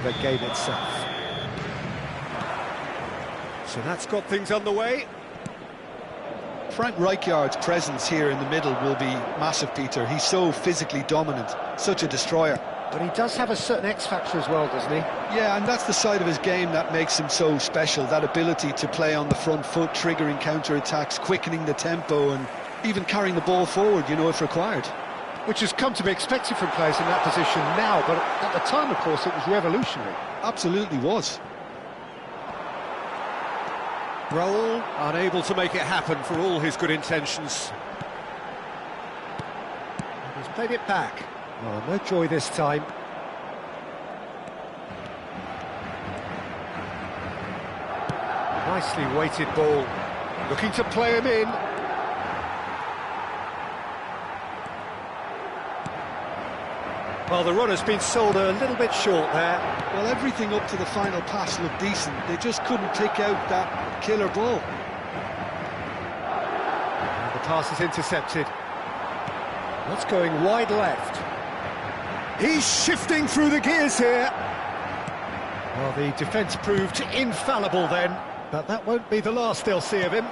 the game itself. So that's got things underway. Frank Rijkaard's presence here in the middle will be massive, Peter. He's so physically dominant, such a destroyer. But he does have a certain X-factor as well, doesn't he? Yeah, and that's the side of his game that makes him so special, that ability to play on the front foot, triggering counter-attacks, quickening the tempo, and even carrying the ball forward, you know, if required. Which has come to be expected from players in that position now, but at the time, of course, it was revolutionary. Absolutely was. Raul, unable to make it happen for all his good intentions. He's played it back. Oh, no joy this time. Nicely weighted ball. Looking to play him in. Well, the run has been sold a little bit short there. Well, everything up to the final pass looked decent. They just couldn't pick out that killer ball. And the pass is intercepted. That's going wide left. He's shifting through the gears here. Well, the defence proved infallible then, but that won't be the last they'll see of him.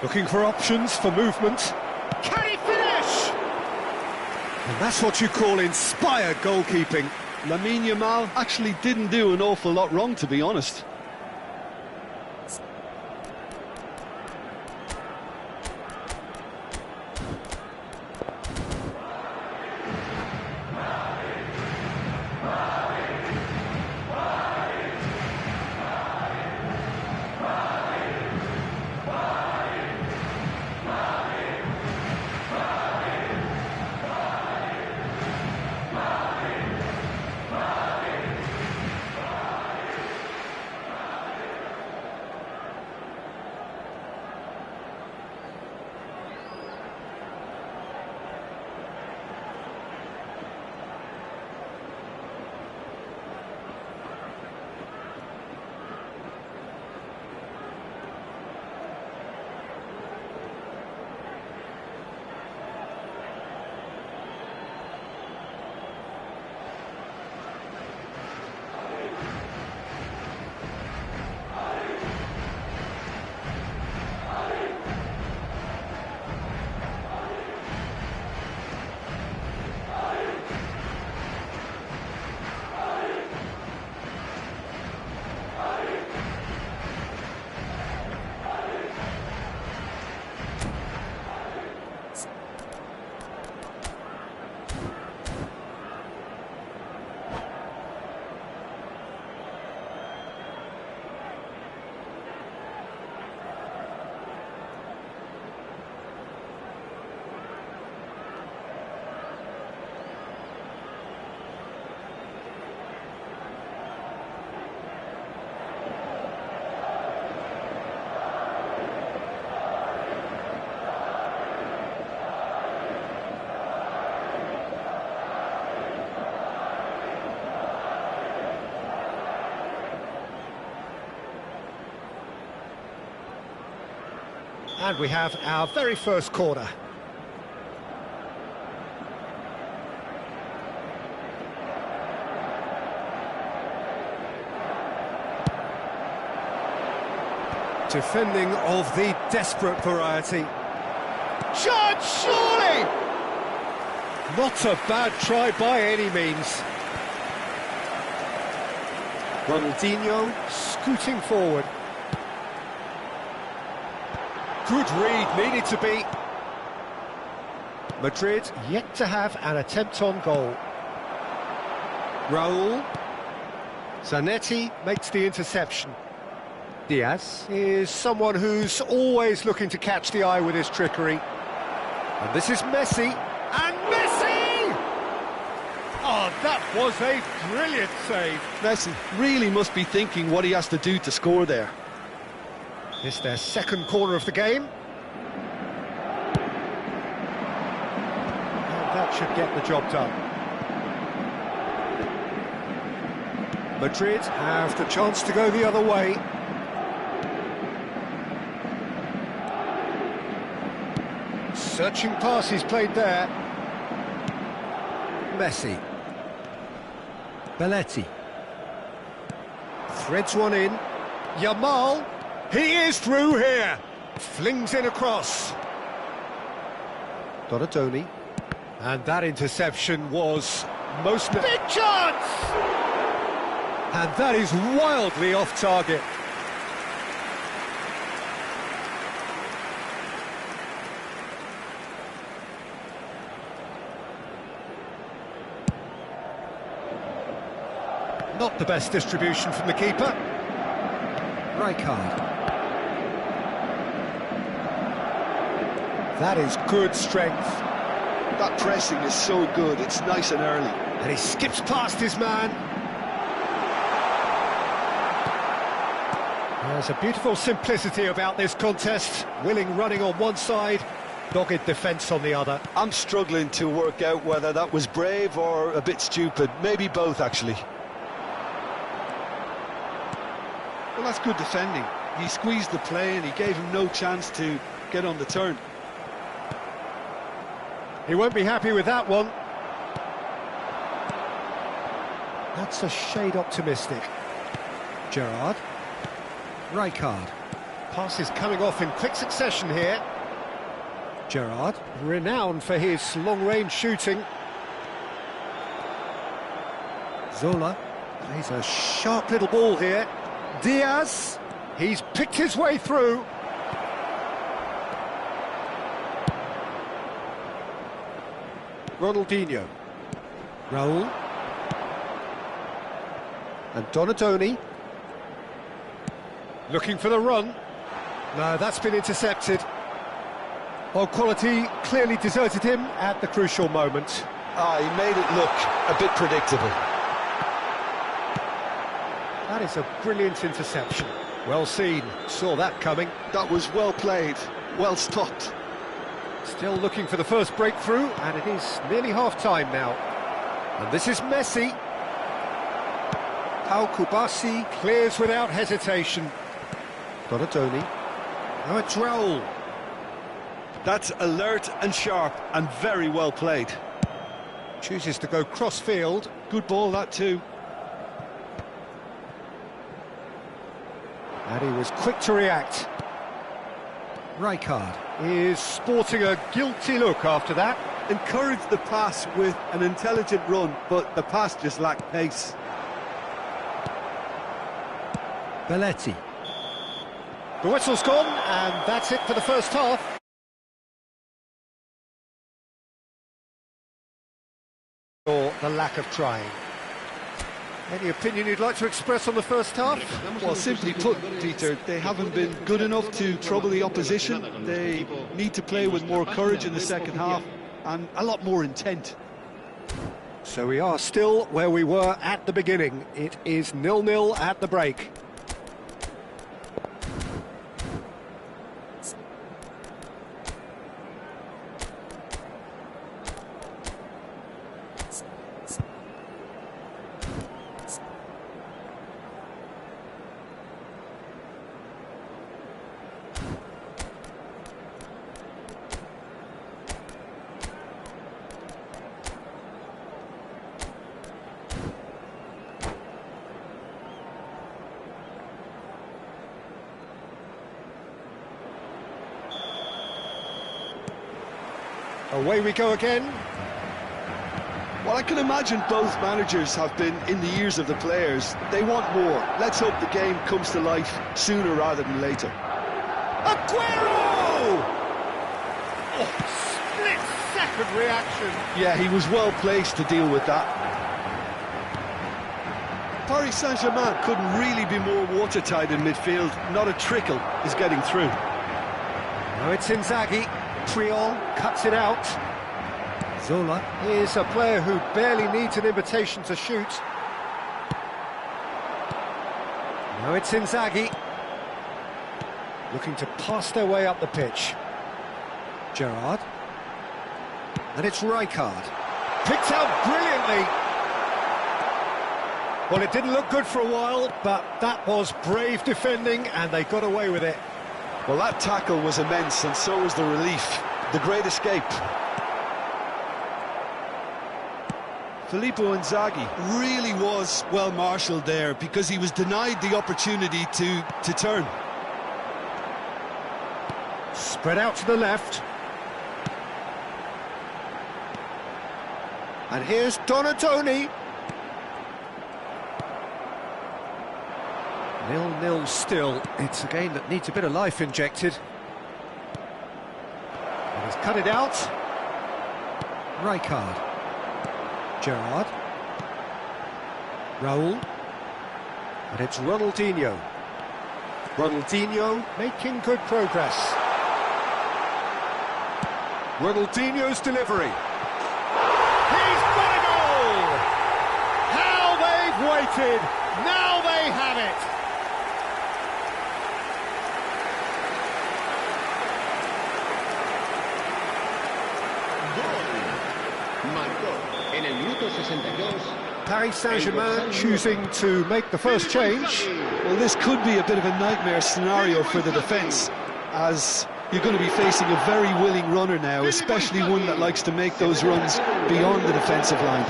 Looking for options for movement. Can he finish? And that's what you call inspired goalkeeping. Lamine Yamal actually didn't do an awful lot wrong, to be honest. And we have our very first corner. Defending of the desperate variety. Shot, surely! Not a bad try by any means. Ronaldinho scooting forward. Good read, needed to be. Madrid yet to have an attempt on goal. Raul. Zanetti makes the interception. Diaz is someone who's always looking to catch the eye with his trickery. And this is Messi. And Messi! Oh, that was a brilliant save. Messi really must be thinking what he has to do to score there. It's their second corner of the game. And that should get the job done. Madrid have the chance to go the other way. Searching passes played there. Messi. Belletti. Threads one in. Yamal. He is through here. Flings in across. Donatoni. And that interception was most... Big chance! And that is wildly off target. Not the best distribution from the keeper. Rijkaard. That is good strength. That pressing is so good, it's nice and early. And he skips past his man. There's a beautiful simplicity about this contest. Willing running on one side, dogged defence on the other. I'm struggling to work out whether that was brave or a bit stupid. Maybe both, actually. Well, that's good defending. He squeezed the play and he gave him no chance to get on the turn. He won't be happy with that one. That's a shade optimistic. Gerrard. Rijkaard. Pass is coming off in quick succession here. Gerrard, renowned for his long-range shooting. Zola plays a sharp little ball here. Diaz, he's picked his way through. Ronaldinho. Raul. And Donatoni. Looking for the run. No, that's been intercepted. Well, quality clearly deserted him at the crucial moment. He made it look a bit predictable. That is a brilliant interception. Well seen, saw that coming. That was well played, well stopped. Still looking for the first breakthrough, and it is nearly half-time now. And this is Messi. Pau Kubasi clears without hesitation. Donatoni. Now it's Raul. That's alert and sharp and very well played. Chooses to go cross-field. Good ball, that too. And he was quick to react. Rijkaard is sporting a guilty look after that. Encouraged the pass with an intelligent run, but the pass just lacked pace. Belletti. The whistle's gone, and that's it for the first half. Or the lack of trying. Any opinion you'd like to express on the first half? Well, simply put, Peter, they haven't been good enough to trouble the opposition. They need to play with more courage in the second half and a lot more intent. So we are still where we were at the beginning. It is 0-0 at the break. Away we go again. Well, I can imagine both managers have been in the ears of the players. They want more. Let's hope the game comes to life sooner rather than later. Aguero! Oh, split-second reaction. Yeah, he was well placed to deal with that. Paris Saint-Germain couldn't really be more watertight in midfield. Not a trickle is getting through. Now it's Inzaghi. Puyol cuts it out. Zola is a player who barely needs an invitation to shoot. Now it's Inzaghi. Looking to pass their way up the pitch. Gerrard. And it's Rijkaard. Picked out brilliantly. Well, it didn't look good for a while, but that was brave defending, and they got away with it. Well, that tackle was immense, and so was the relief. The great escape. Filippo Inzaghi really was well marshalled there because he was denied the opportunity to turn. Spread out to the left. And here's Donatoni. 0-0 still. It's a game that needs a bit of life injected. And he's cut it out. Rijkaard. Gerrard. Raul. And it's Ronaldinho. Ronaldinho making good progress. Ronaldinho's delivery. He's got a goal! How they've waited! Now they have it! Paris Saint-Germain choosing to make the first change. Well, this could be a bit of a nightmare scenario for the defence, as you're going to be facing a very willing runner now, especially one that likes to make those runs beyond the defensive line.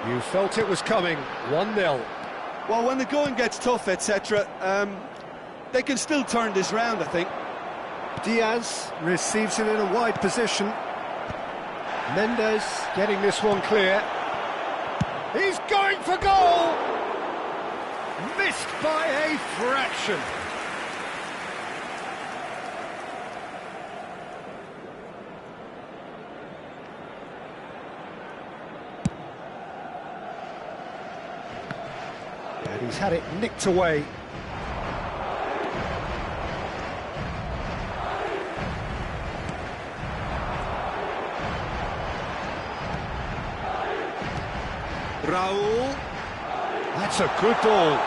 You felt it was coming, 1-0. Well, when the going gets tough, etc., they can still turn this round, I think. Diaz receives it in a wide position. Mendes getting this one clear. He's going for goal! Missed by a fraction. And he's had it nicked away. Raul. That's a good ball.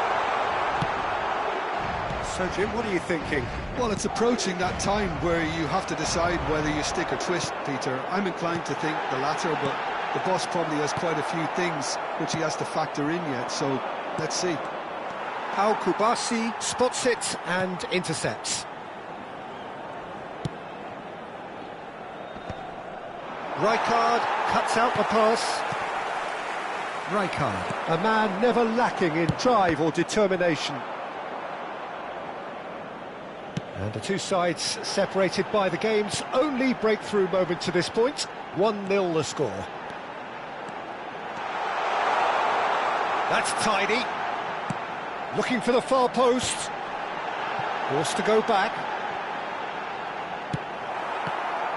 So, Jim, what are you thinking? Well, it's approaching that time where you have to decide whether you stick or twist, Peter. I'm inclined to think the latter, but the boss probably has quite a few things which he has to factor in yet, so let's see. How Kubasi spots it and intercepts. Rijkaard cuts out the pass. Rijkaard, a man never lacking in drive or determination. And the two sides separated by the game's only breakthrough moment to this point. 1-0 the score. That's tidy. Looking for the far post. Forced to go back.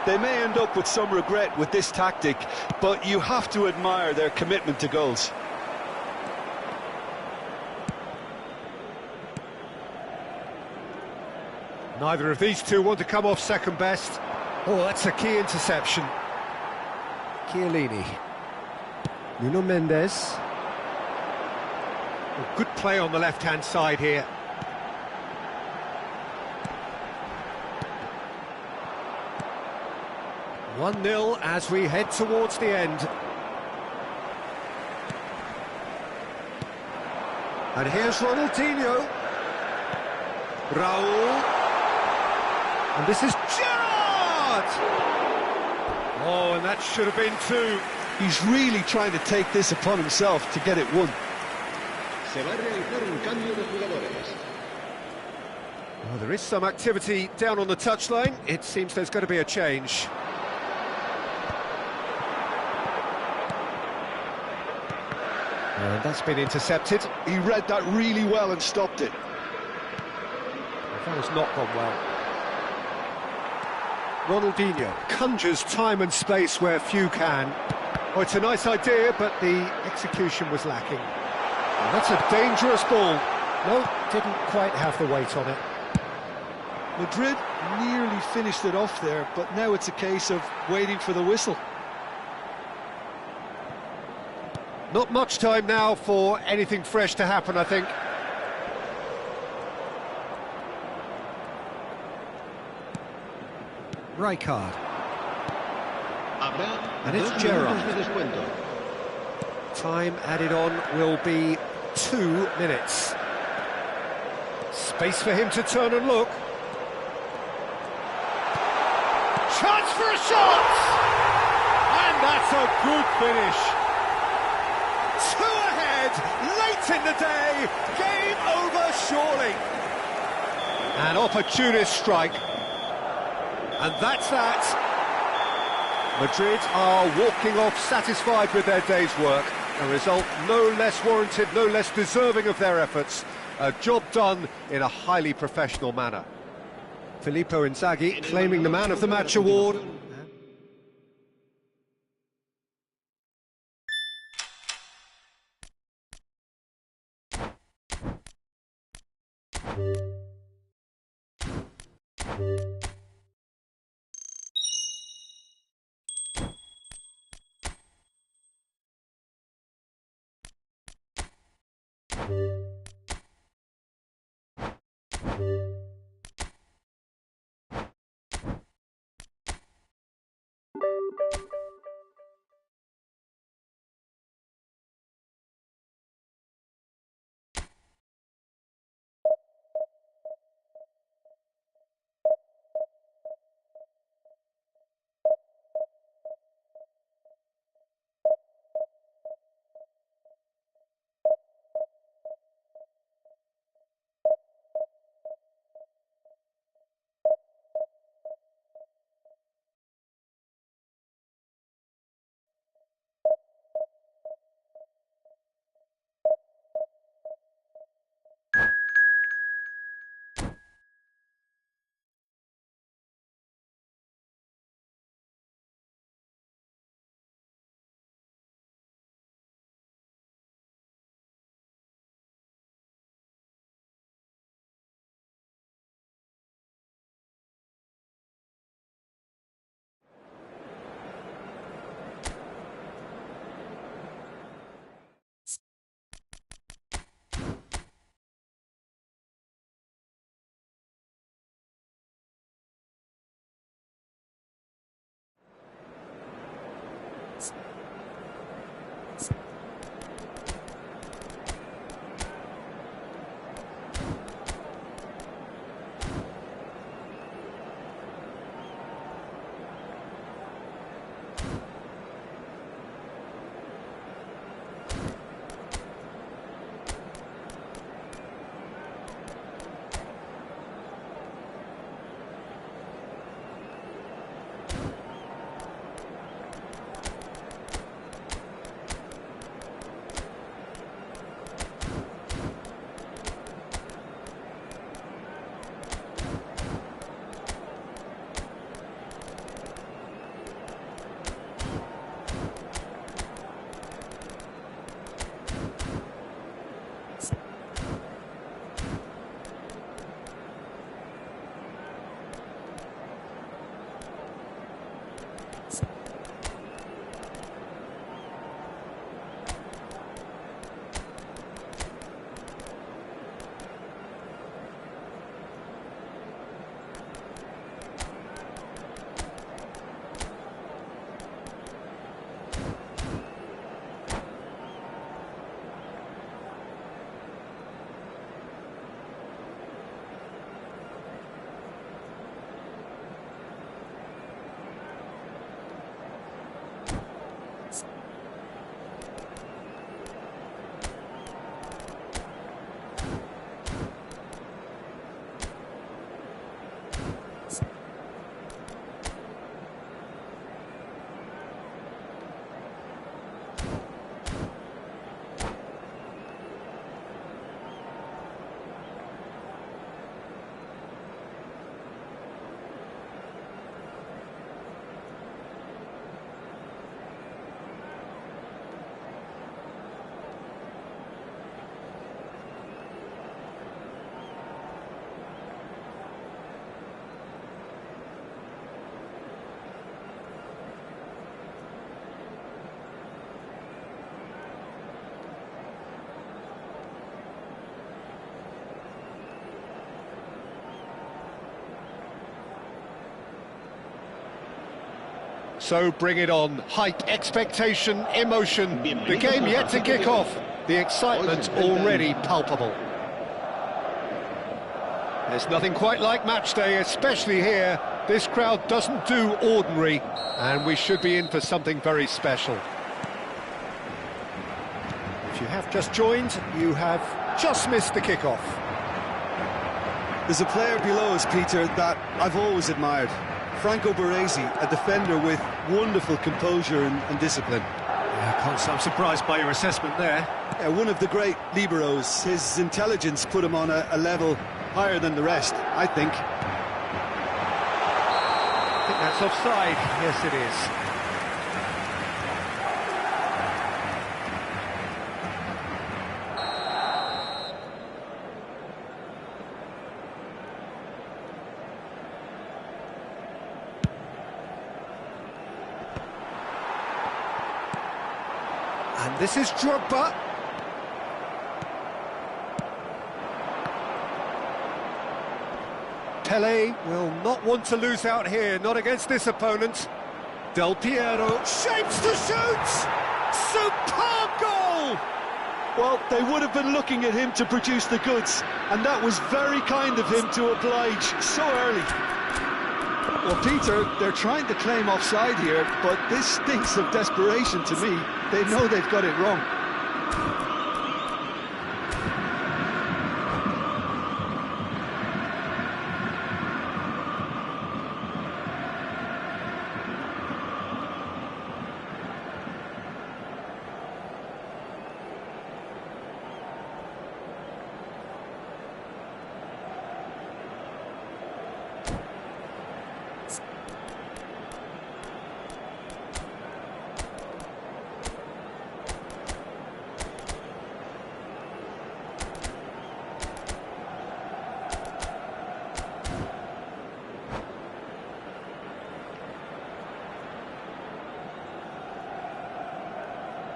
They may end up with some regret with this tactic, but you have to admire their commitment to goals. Neither of these two want to come off second best. Oh, that's a key interception. Chiellini. Nuno Mendes. Oh, good play on the left-hand side here. One-0 as we head towards the end. And here's Ronaldinho. Raul. And this is Gerrard! Oh, and that should have been two. He's really trying to take this upon himself to get it won. Well, there is some activity down on the touchline. It seems there's going to be a change. And that's been intercepted. He read that really well and stopped it. That has not gone well. Ronaldinho conjures time and space where few can. Oh, it's a nice idea, but the execution was lacking. And that's a dangerous ball. No, didn't quite have the weight on it. Madrid nearly finished it off there, but now it's a case of waiting for the whistle. Not much time now for anything fresh to happen, I think. Rijkaard. And it's Gerrard. Time added on will be 2 minutes. Space for him to turn and look. Chance for a shot! And that's a good finish. Two ahead, late in the day, game over surely. An opportunist strike. And that's that. Madrid are walking off satisfied with their day's work. A result no less warranted, no less deserving of their efforts. A job done in a highly professional manner. Filippo Inzaghi claiming the Man of the Match award. So bring it on. Hype, expectation, emotion. The game yet to kick off. The excitement already palpable. There's nothing quite like match day, especially here. This crowd doesn't do ordinary, and we should be in for something very special. you have just joined, you have just missed the kickoff. There's a player below us, Peter, that I've always admired. Franco Baresi, a defender with wonderful composure and discipline. Yeah, can't say I'm surprised by your assessment there. Yeah, one of the great liberos. His intelligence put him on a level higher than the rest, I think. I think that's offside. Yes, it is. And this is Drogba. Pele will not want to lose out here, not against this opponent. Del Piero shapes to shoot! Superb goal! Well, they would have been looking at him to produce the goods, and that was very kind of him to oblige so early. Well, Peter, they're trying to claim offside here, but this stinks of desperation to me. They know they've got it wrong.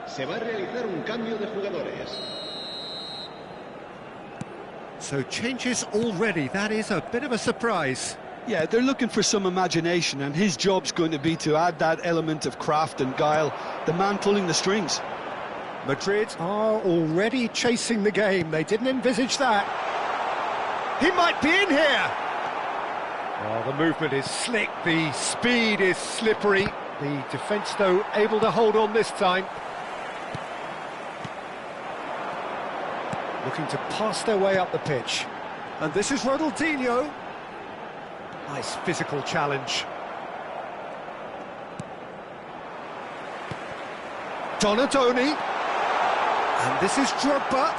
Se va a realizar un cambio de jugadores. So changes already, that is a bit of a surprise. Yeah, they're looking for some imagination, and his job's going to be to add that element of craft and guile, the man pulling the strings. Madrid are already chasing the game, they didn't envisage that. He might be in here! Oh, the movement is slick, the speed is slippery. The defence, though, able to hold on this time. Looking to pass their way up the pitch. And this is Ronaldinho. Nice physical challenge. Donadoni. And this is Drogba.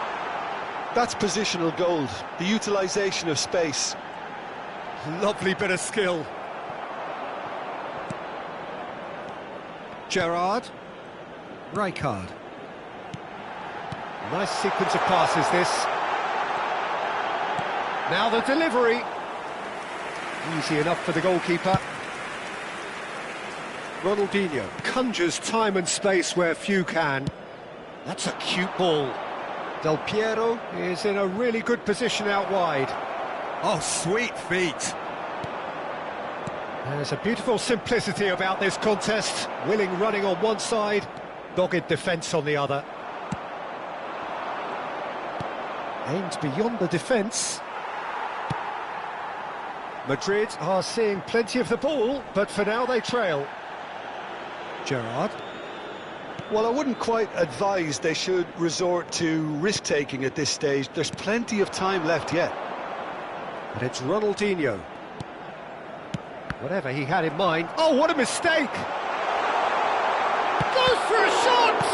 That's positional gold, the utilisation of space. Lovely bit of skill. Gerrard. Rijkaard. Nice sequence of passes, this. Now the delivery. Easy enough for the goalkeeper. Ronaldinho conjures time and space where few can. That's a cute ball. Del Piero is in a really good position out wide. Oh, sweet feet. There's a beautiful simplicity about this contest. Willing running on one side, dogged defence on the other. Aimed beyond the defence. Madrid are seeing plenty of the ball, but for now they trail. Gerrard. Well, I wouldn't quite advise they should resort to risk-taking at this stage. There's plenty of time left yet. But it's Ronaldinho. Whatever he had in mind. Oh, what a mistake! Goes for a shot!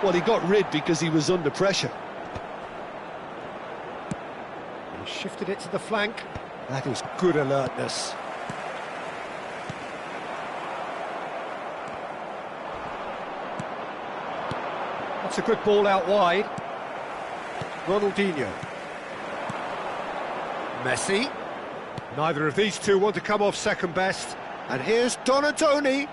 Well, he got rid because he was under pressure. He shifted it to the flank. That is good alertness. That's a good ball out wide. Ronaldinho. Messi. Neither of these two want to come off second best. And here's Donadoni.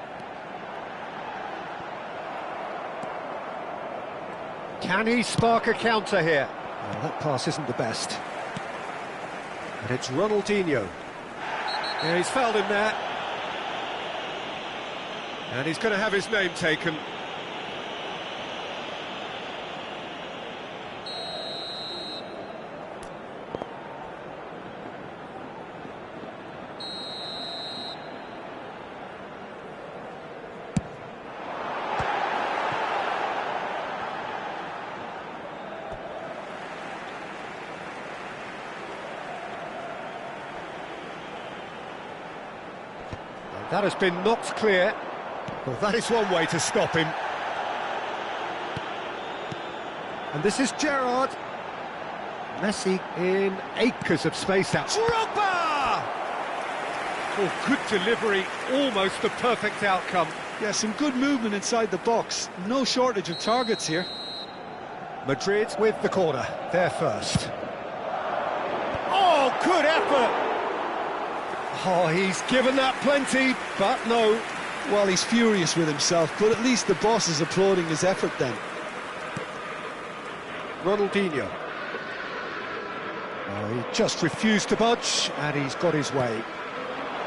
Can he spark a counter here? Well, that pass isn't the best. And it's Ronaldinho. Yeah, he's fouled him there. And he's going to have his name taken. That has been knocked clear. Well, that is one way to stop him. And this is Gerrard. Messi in acres of space out. Drogba! Oh, good delivery, almost the perfect outcome. Yeah, some good movement inside the box. No shortage of targets here. Madrid with the corner, they're first. Oh, good effort! Oh, he's given that plenty, but no. Well, he's furious with himself, but at least the boss is applauding his effort then. Ronaldinho. Oh, he just refused to budge, and he's got his way.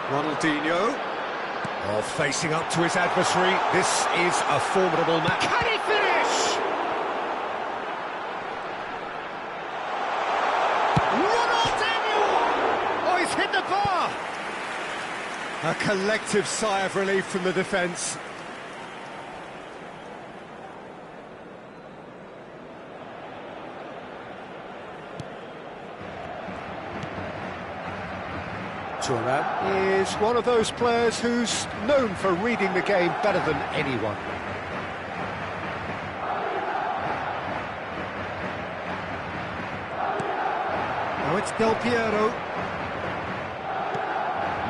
Ronaldinho. Oh, facing up to his adversary. This is a formidable match. Can he finish? Ronaldinho! Oh, he's hit the bar! A collective sigh of relief from the defence. Thuram is one of those players who's known for reading the game better than anyone. Now it's Del Piero.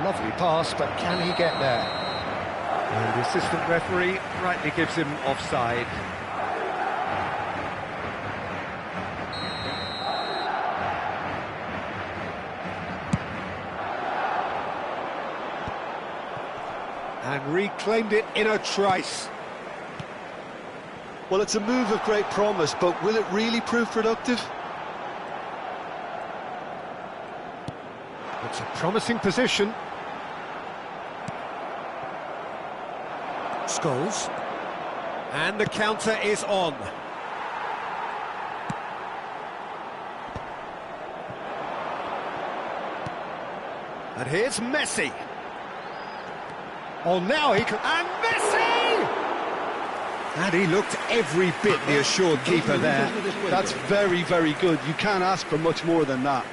Lovely pass, but can he get there? And the assistant referee rightly gives him offside. And reclaimed it in a trice. Well, it's a move of great promise, but will it really prove productive? It's a promising position. Scholes. And the counter is on. And here's Messi. Oh, now he can... And Messi! And he looked every bit the assured keeper there. That's very, very good. You can't ask for much more than that.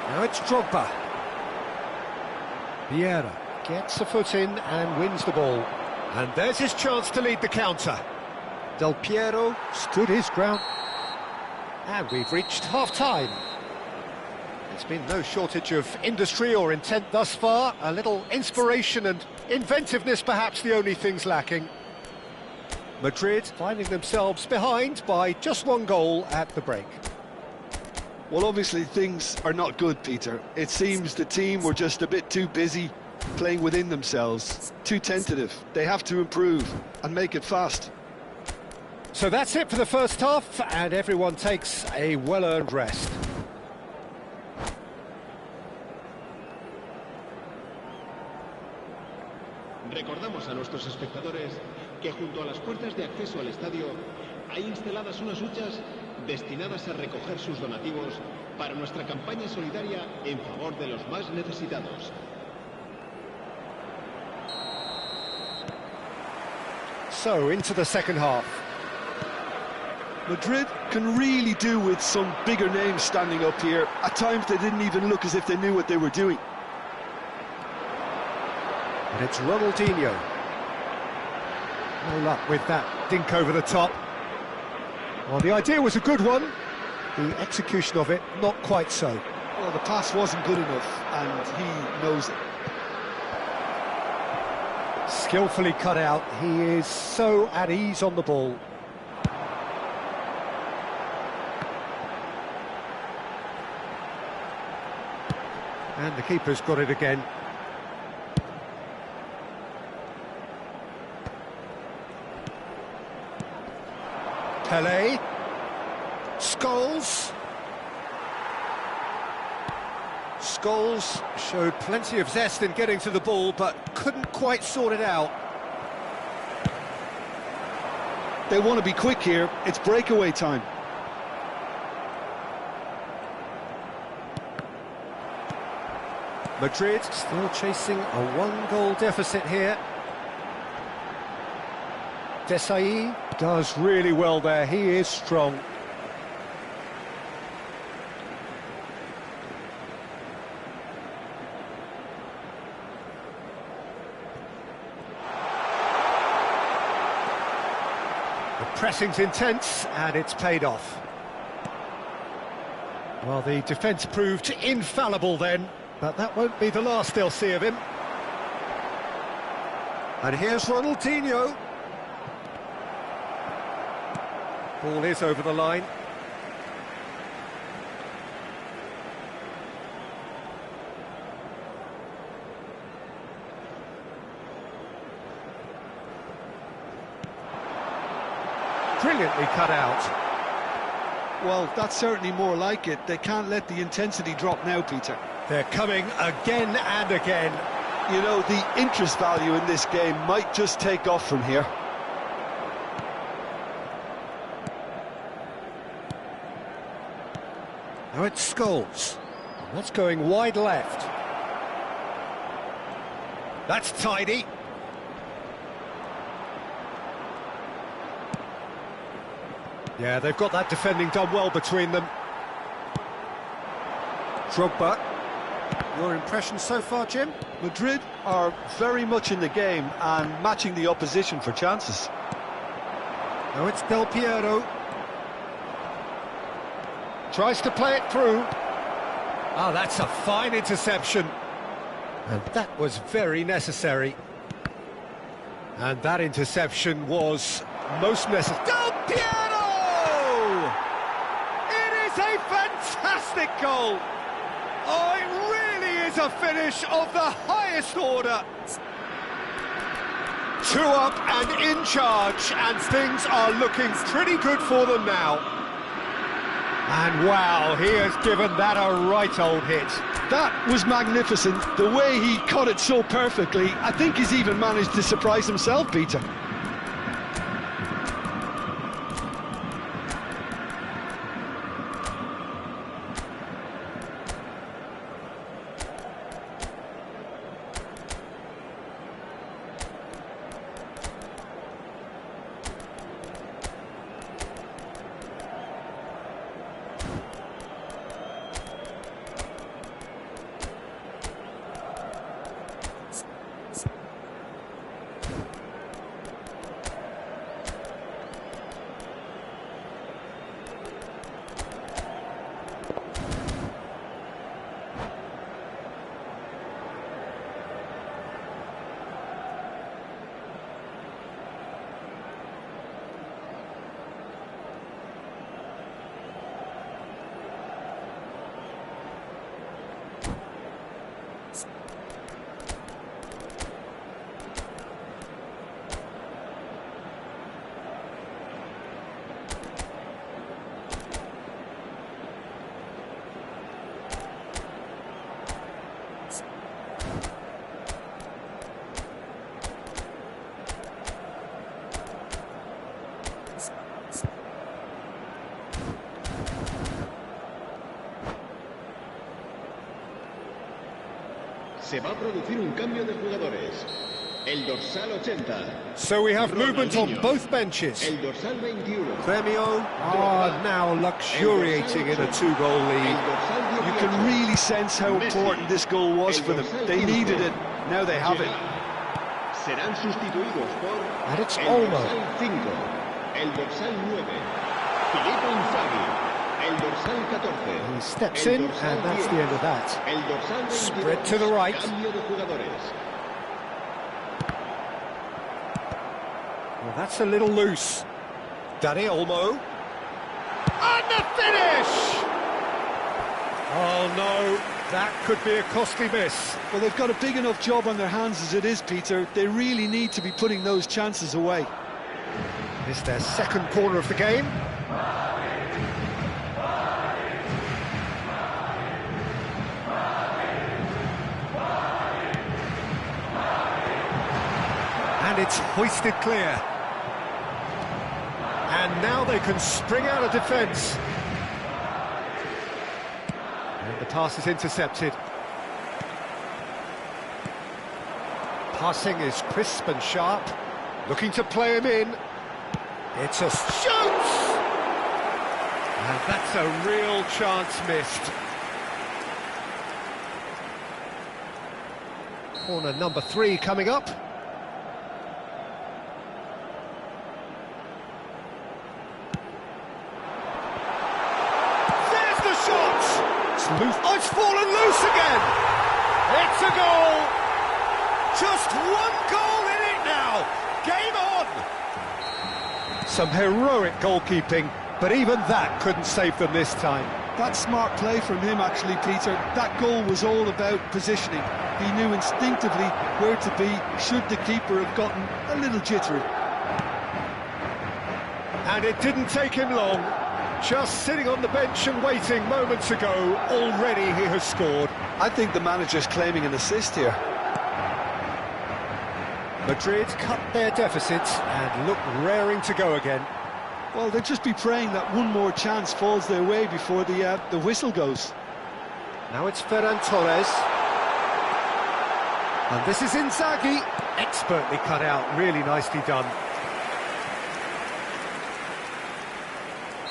Now it's Drogba. Vieira gets a foot in and wins the ball. And there's his chance to lead the counter. Del Piero stood his ground. And we've reached half-time. There's been no shortage of industry or intent thus far. A little inspiration and inventiveness, perhaps the only things lacking. Madrid finding themselves behind by just one goal at the break. Well, obviously things are not good, Peter. It seems the team were just a bit too busy playing within themselves, too tentative. They have to improve and make it fast. So that's it for the first half, and everyone takes a well-earned rest. Recordamos a nuestros espectadores que junto a las puertas de acceso al estadio hay instaladas unas huchas destinadas a recoger sus donativos para nuestra campaña solidaria en favor de los más necesitados. So, into the second half. Madrid can really do with some bigger names standing up here. At times they didn't even look as if they knew what they were doing. And it's Ronaldinho. No luck with that dink over the top. Well, the idea was a good one. The execution of it, not quite so. Well, the pass wasn't good enough, and he knows it. Skillfully cut out. He is so at ease on the ball. And the keeper's got it again. Pelé. Scholes. Scholes showed plenty of zest in getting to the ball, but couldn't quite sort it out. They want to be quick here. It's breakaway time. Madrid still chasing a one-goal deficit here. Desai does really well there. He is strong. Pressing's intense, and it's paid off. Well, the defence proved infallible then, but that won't be the last they'll see of him. And here's Ronaldinho. Ball is over the line. Brilliantly cut out. Well, that's certainly more like it. They can't let the intensity drop now, Peter. They're coming again and again. You know, the interest value in this game might just take off from here. Now it's Scholes. That's going wide left. That's tidy. Yeah, they've got that defending done well between them. Drogba. Your impression so far, Jim? Madrid are very much in the game and matching the opposition for chances. Now it's Del Piero. Tries to play it through. Ah, that's a fine interception. And that was very necessary. And that interception was most necessary. Del Piero! It is a fantastic goal! Oh, it really is a finish of the highest order. 2 up and in charge, and things are looking pretty good for them now. And wow, he has given that a right old hit. That was magnificent. The way he cut it so perfectly. I think he's even managed to surprise himself, Peter. Se va a producir un cambio de jugadores. El dorsal 80. So we have movement on both benches. El dorsal 21. Gremio are now luxuriating in a 2-goal lead. You can really sense how important this goal was for them. They needed it. Now they have it. Serán sustituidos por And it's el Olmo. dorsal 5, el dorsal 9, Filippo Inzaghi, el dorsal 14. He steps el in, dorsal and that's 10, the end of that. El dorsal 22, Spread to the right. Cambio de jugadores. Well, that's a little loose. Dani Olmo. And the finish! Oh no, that could be a costly miss. Well, they've got a big enough job on their hands as it is, Peter. They really need to be putting those chances away. It's their second corner of the game. And it's hoisted clear. And now they can spring out of defence. And the pass is intercepted. Passing is crisp and sharp. Looking to play him in. It's a shoot! And that's a real chance missed. Corner number 3 coming up. It's loose. Oh, it's fallen loose again! It's a goal! Just one goal in it now! Game on! Some heroic goalkeeping, but even that couldn't save them this time. That's smart play from him, actually, Peter. That goal was all about positioning. He knew instinctively where to be should the keeper have gotten a little jittery. And it didn't take him long. Just sitting on the bench and waiting moments ago, already he has scored. I think the manager's claiming an assist here. Madrid cut their deficits and look raring to go again. Well, they'll just be praying that one more chance falls their way before the whistle goes. Now it's Ferran Torres. And this is Inzaghi. Expertly cut out, really nicely done.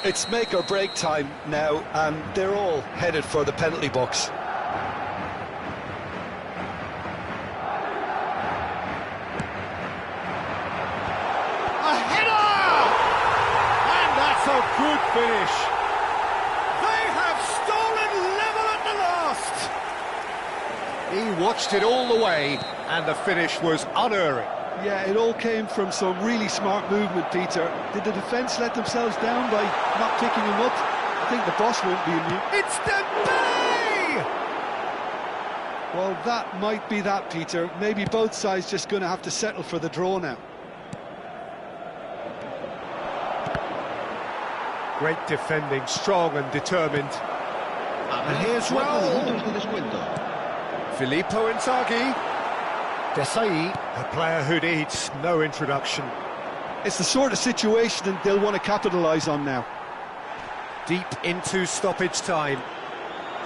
It's make or break time now, and they're all headed for the penalty box. A header! And that's a good finish. They have stolen level at the last. He watched it all the way, and the finish was unerring. Yeah, it all came from some really smart movement, Peter. Did the defence let themselves down by not picking him up? I think the boss won't be immune. It's Dembele! Well, that might be that, Peter. Maybe both sides just going to have to settle for the draw now. Great defending, strong and determined. And here's Reus. Filippo Inzaghi. Desai, a player who needs no introduction. It's the sort of situation that they'll want to capitalise on now. Deep into stoppage time.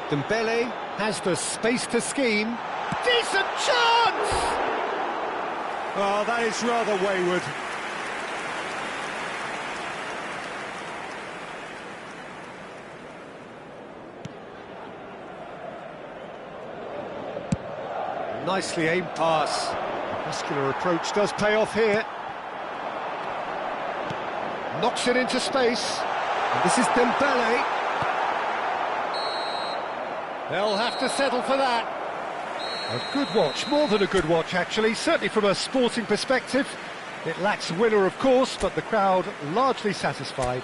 Dembele has the space to scheme. Decent chance! Oh, that is rather wayward. Nicely aimed pass. Muscular approach does pay off here. Knocks it into space. And this is Dembele. They'll have to settle for that. A good watch, more than a good watch actually, certainly from a sporting perspective. It lacks winner of course, but the crowd largely satisfied.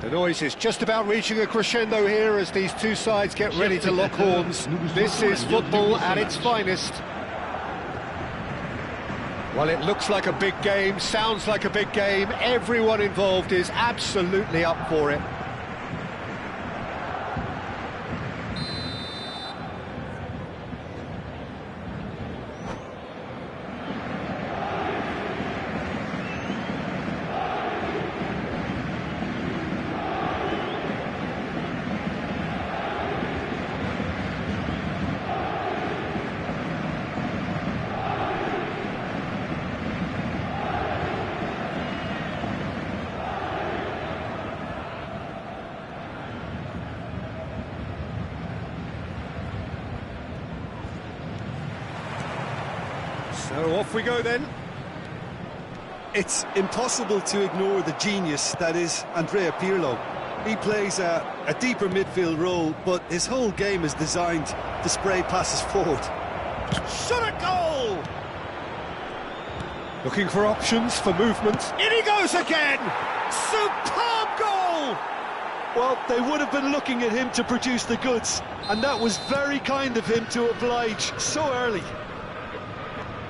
The noise is just about reaching a crescendo here as these two sides get ready to lock horns. This is football at its finest. Well, it looks like a big game, sounds like a big game. Everyone involved is absolutely up for it. So off we go then. It's impossible to ignore the genius that is Andrea Pirlo. He plays a deeper midfield role, but his whole game is designed to spray passes forward. Shot at goal! Looking for options, for movement. In he goes again! Superb goal! Well, they would have been looking at him to produce the goods, and that was very kind of him to oblige so early.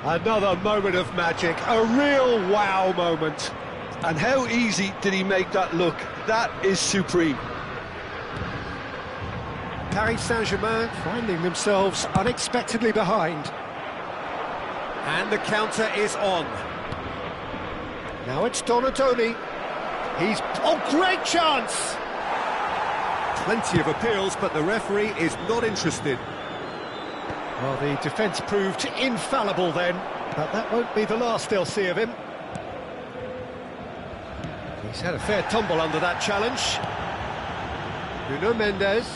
Another moment of magic, a real wow moment. And how easy did he make that look? That is supreme. Paris Saint-Germain finding themselves unexpectedly behind. And the counter is on. Now it's Donatoni. He's... oh, great chance! Plenty of appeals, but the referee is not interested. Well, the defence proved infallible then, but that won't be the last they'll see of him. He's had a fair tumble under that challenge. Nuno Mendes.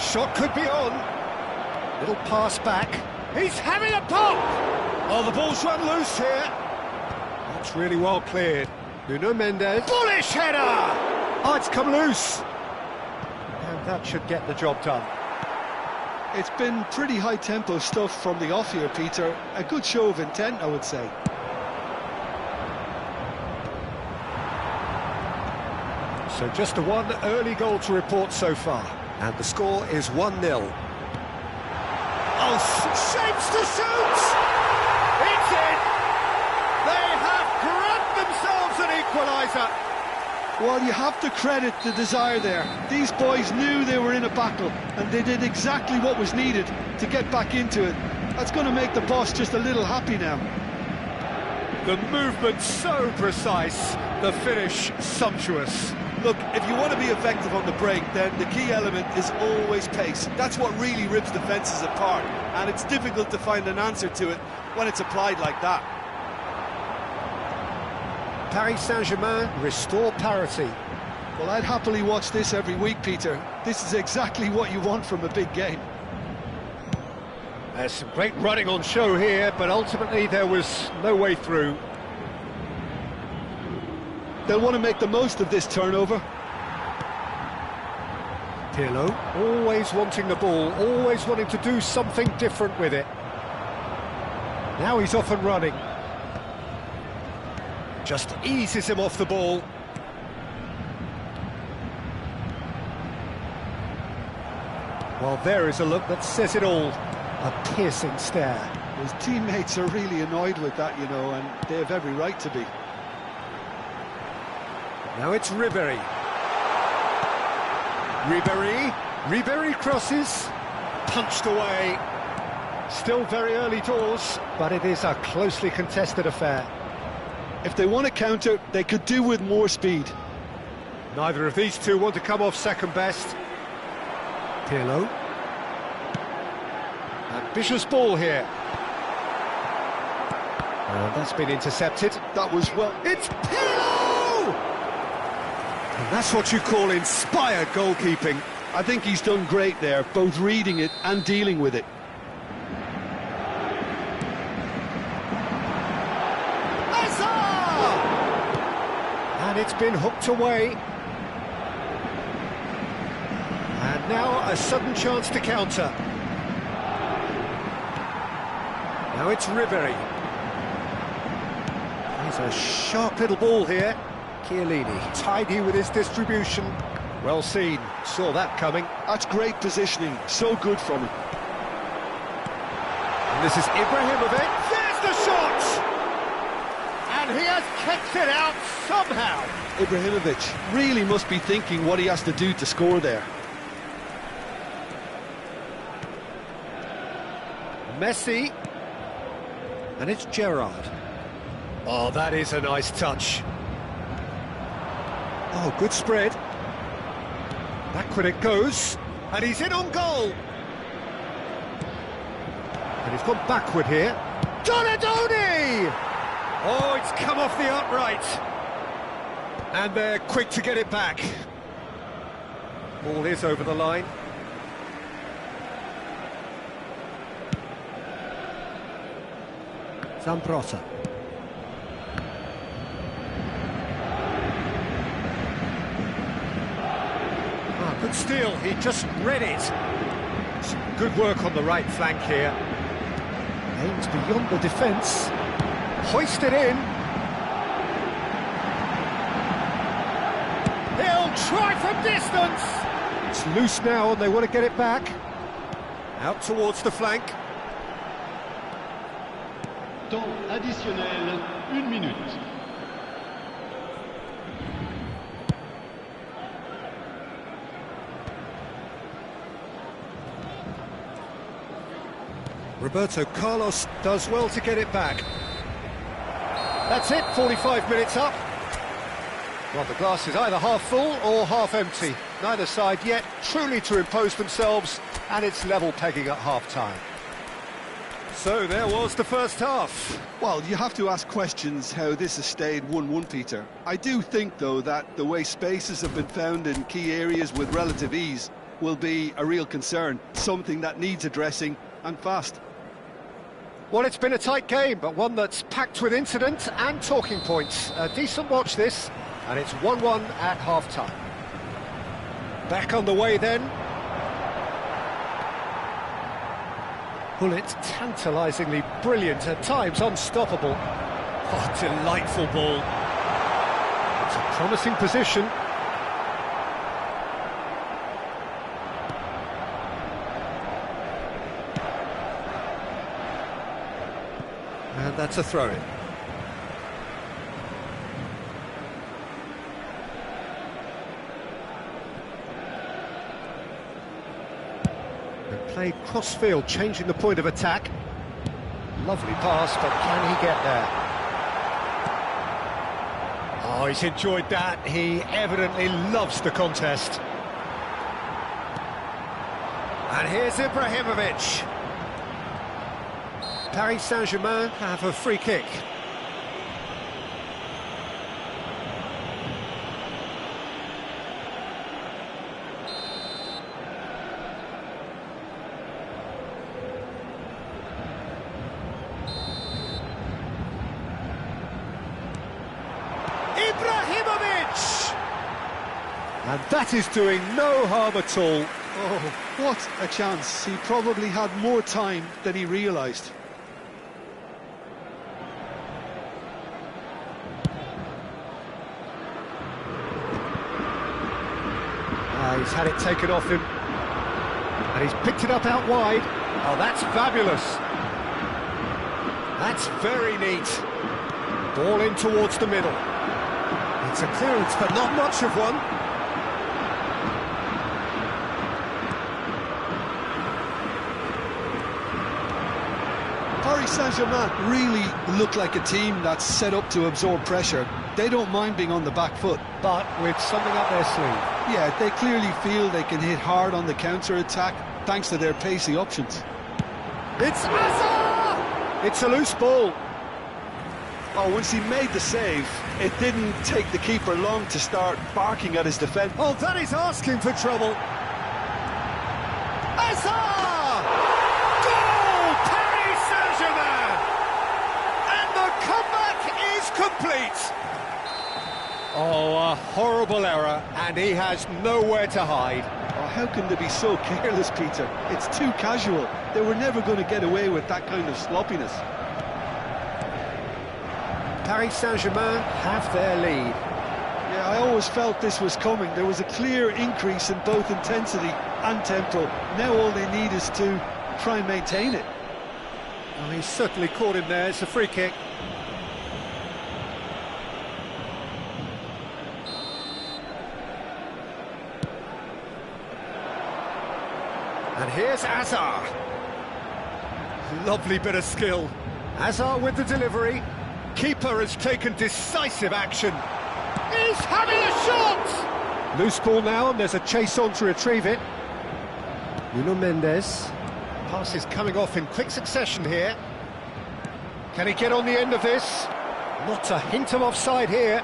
Shot could be on. Little pass back. He's having a pop! Oh, the ball's run loose here. That's really well cleared. Nuno Mendes. Bullish header! Oh, it's come loose. And that should get the job done. It's been pretty high-tempo stuff from the off here, Peter. A good show of intent, I would say. So just the one early goal to report so far. And the score is 1-0. Oh, shapes to shoot! It's in! They have grabbed themselves an equaliser. Well, you have to credit the desire there. These boys knew they were in a battle, and they did exactly what was needed to get back into it. That's going to make the boss just a little happy now. The movement so precise, the finish sumptuous. Look, if you want to be effective on the break, then the key element is always pace. That's what really rips defences apart, and it's difficult to find an answer to it when it's applied like that. Paris Saint-Germain restore parity. Well, I'd happily watch this every week, Peter. This is exactly what you want from a big game. There's some great running on show here, but ultimately there was no way through. They'll want to make the most of this turnover. Puyol, always wanting the ball, always wanting to do something different with it. Now he's off and running. Just eases him off the ball. Well, there is a look that says it all. A piercing stare. His teammates are really annoyed with that, you know, and they have every right to be. Now it's Ribéry. Ribéry crosses. Punched away. Still very early doors, but it is a closely contested affair. If they want to counter, they could do with more speed. Neither of these two want to come off second best. Puyol. Ambitious ball here. And that's been intercepted. That was well... It's Puyol! And that's what you call inspired goalkeeping. I think he's done great there, both reading it and dealing with it. And it's been hooked away. And now a sudden chance to counter. Now it's Ribéry. He's a sharp little ball here. Chiellini, tidy with his distribution. Well seen, saw that coming. That's great positioning, so good from him. And this is Ibrahimovic. There's the shot! And he has kept it out somehow. Ibrahimovic really must be thinking what he has to do to score there. Messi. And it's Gerrard. Oh, that is a nice touch. Oh, good spread. Backward it goes. And he's in on goal. And he's gone backward here. Donadoni! Oh, it's come off the upright. And they're quick to get it back. Ball is over the line. Zambrotta. Ah, good steal, he just read it. Some good work on the right flank here. Aims beyond the defence. Hoisted in. He'll try from distance. It's loose now and they want to get it back. Out towards the flank. Temps additionnel, 1 minute. Roberto Carlos does well to get it back. That's it, 45 minutes up. Well, the glass is either half full or half empty. Neither side yet truly to impose themselves, and it's level pegging at half-time. So there was the first half. Well, you have to ask questions how this has stayed 1-1, Peter. I do think, though, that the way spaces have been found in key areas with relative ease will be a real concern, something that needs addressing, and fast. Well, it's been a tight game, but one that's packed with incident and talking points. A decent watch this, and it's 1-1 at half-time. Back on the way then. Bullet, tantalisingly brilliant, at times unstoppable. Oh, delightful ball. It's a promising position. And that's a throw-in. Played cross-field, changing the point of attack. Lovely pass, but can he get there? Oh, he's enjoyed that. He evidently loves the contest. And here's Ibrahimovic. Paris Saint-Germain have a free kick. Ibrahimovic! And that is doing no harm at all. Oh, what a chance. He probably had more time than he realised. He's had it taken off him. And he's picked it up out wide. Oh, that's fabulous. That's very neat. Ball in towards the middle. It's a clearance, but not much of one. Paris Saint-Germain really look like a team that's set up to absorb pressure. They don't mind being on the back foot. But with something up their sleeve. Yeah, they clearly feel they can hit hard on the counter-attack thanks to their pacey options. It's Hazard! It's a loose ball. Oh, once he made the save, it didn't take the keeper long to start barking at his defence. Oh, that is asking for trouble. Hazard! Goal! Paris Saint-Germain! And the comeback is complete. Oh, a horrible error, and he has nowhere to hide. Oh, how can they be so careless, Peter? It's too casual. They were never going to get away with that kind of sloppiness. Paris Saint-Germain have their lead. Yeah, I always felt this was coming. There was a clear increase in both intensity and tempo. Now all they need is to try and maintain it. Well, he's certainly caught him there. It's a free kick. And here's Hazard. Lovely bit of skill. Hazard with the delivery. Keeper has taken decisive action. He's having a shot! Loose ball now, and there's a chase on to retrieve it. Nuno Mendes. Pass is coming off in quick succession here. Can he get on the end of this? Not a hint of offside here.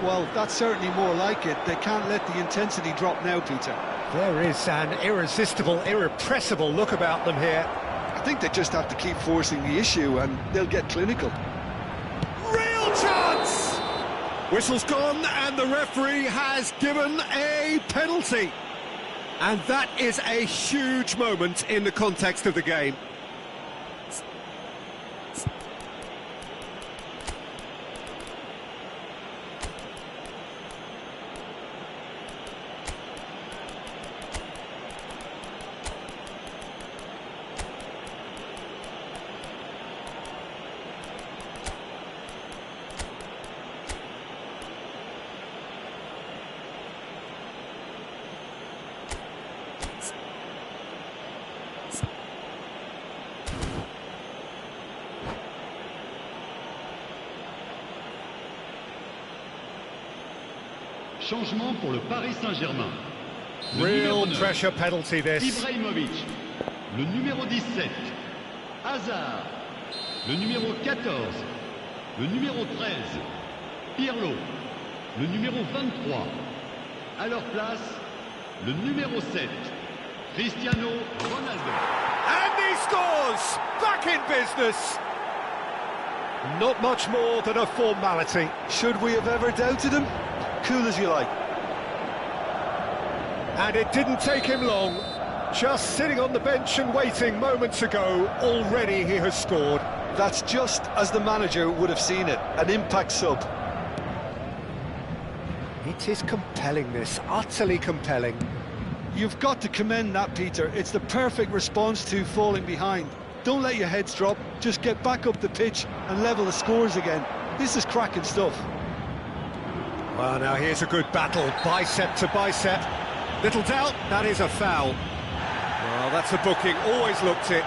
Well, that's certainly more like it. They can't let the intensity drop now, Peter. There is an irresistible, irrepressible look about them here. I think they just have to keep forcing the issue and they'll get clinical. Real chance! Whistle's gone and the referee has given a penalty. And that is a huge moment in the context of the game. Changement pour le Paris Saint-Germain. Real pressure penalty this. Ibrahimovic. Le numéro 17. Hazard. Le numéro 14. Le numéro 13. Puyol. Le numéro 23. À leur place, le numéro 7. Cristiano Ronaldo. And he scores! Back in business! Not much more than a formality. Should we have ever doubted him? Cool as you like. And it didn't take him long. Just sitting on the bench and waiting moments ago, already he has scored. That's just as the manager would have seen it, an impact sub. It is compelling, this, utterly compelling. You've got to commend that, Peter. It's the perfect response to falling behind. Don't let your heads drop, just get back up the pitch and level the scores again. This is cracking stuff. Well, now here's a good battle, bicep to bicep. Little doubt, that is a foul. Well, that's a booking, always looked it.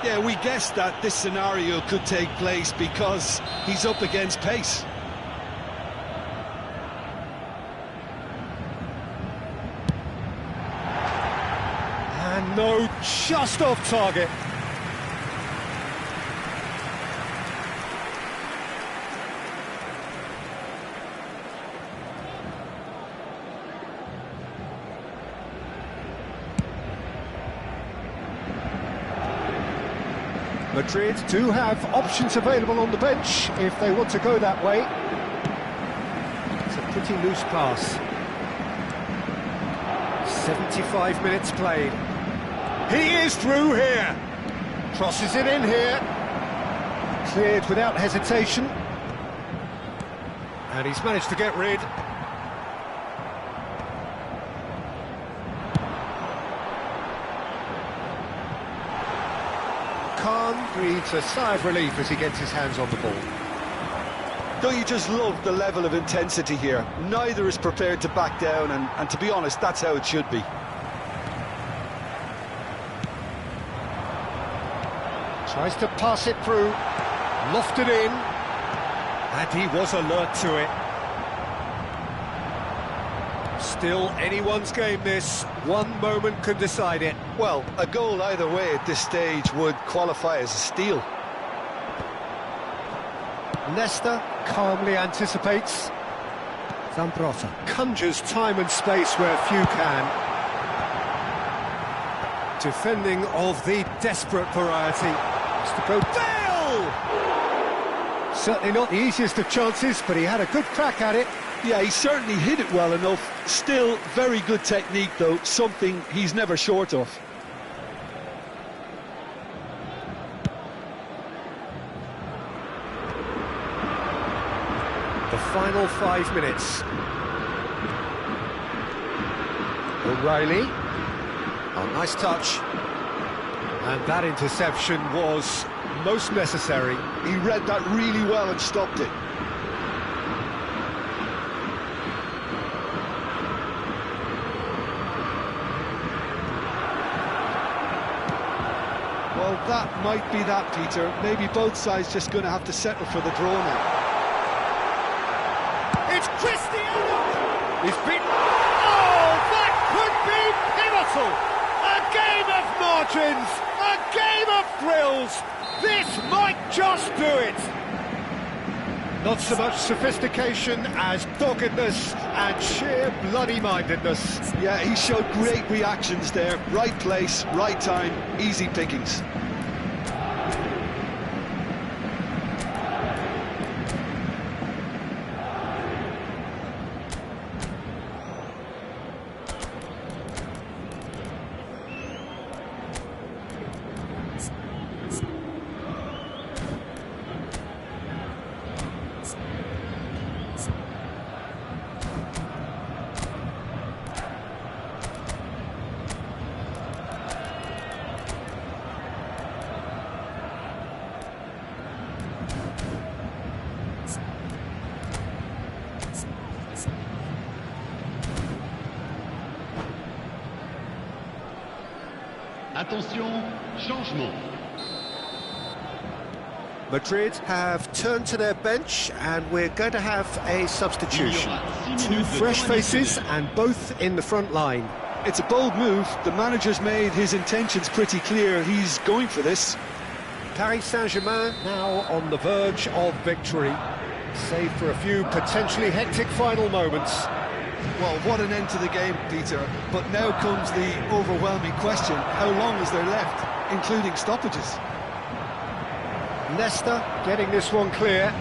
Yeah, we guessed that this scenario could take place because he's up against pace. And no, just off target. Madrid do have options available on the bench if they want to go that way. It's a pretty loose pass. 75 minutes played. He is through here. Crosses it in here. Cleared without hesitation. And he's managed to get rid. Khan breathes a sigh of relief as he gets his hands on the ball. Don't you just love the level of intensity here? Neither is prepared to back down, and to be honest, that's how it should be. Tries to pass it through, lofted in, and he was alert to it. Still anyone's game this, one moment can decide it. Well, a goal either way at this stage would qualify as a steal. Leicester calmly anticipates. Zambrotta conjures time and space where few can. Defending of the desperate variety. Has to go Bale! Certainly not the easiest of chances, but he had a good crack at it. Yeah, he certainly hit it well enough. Still very good technique, though, something he's never short of. final 5 minutes. O'Reilly. Oh, nice touch. And that interception was most necessary. He read that really well and stopped it. Well, that might be that, Peter. Maybe both sides just going to have to settle for the draw now. It's Cristiano! He's been... Oh, that could be pivotal! A game of margins! A game of thrills! This might just do it! Not so much sophistication as doggedness and sheer bloody-mindedness. Yeah, he showed great reactions there. Right place, right time, easy pickings. Attention, changement. Madrid have turned to their bench and we're going to have a substitution. Two fresh faces and both in the front line. It's a bold move. The manager's made his intentions pretty clear. He's going for this. Paris Saint-Germain now on the verge of victory, save for a few potentially hectic final moments. Well, what an end to the game, Peter. But now comes the overwhelming question. How long is there left, including stoppages? Nesta getting this one clear.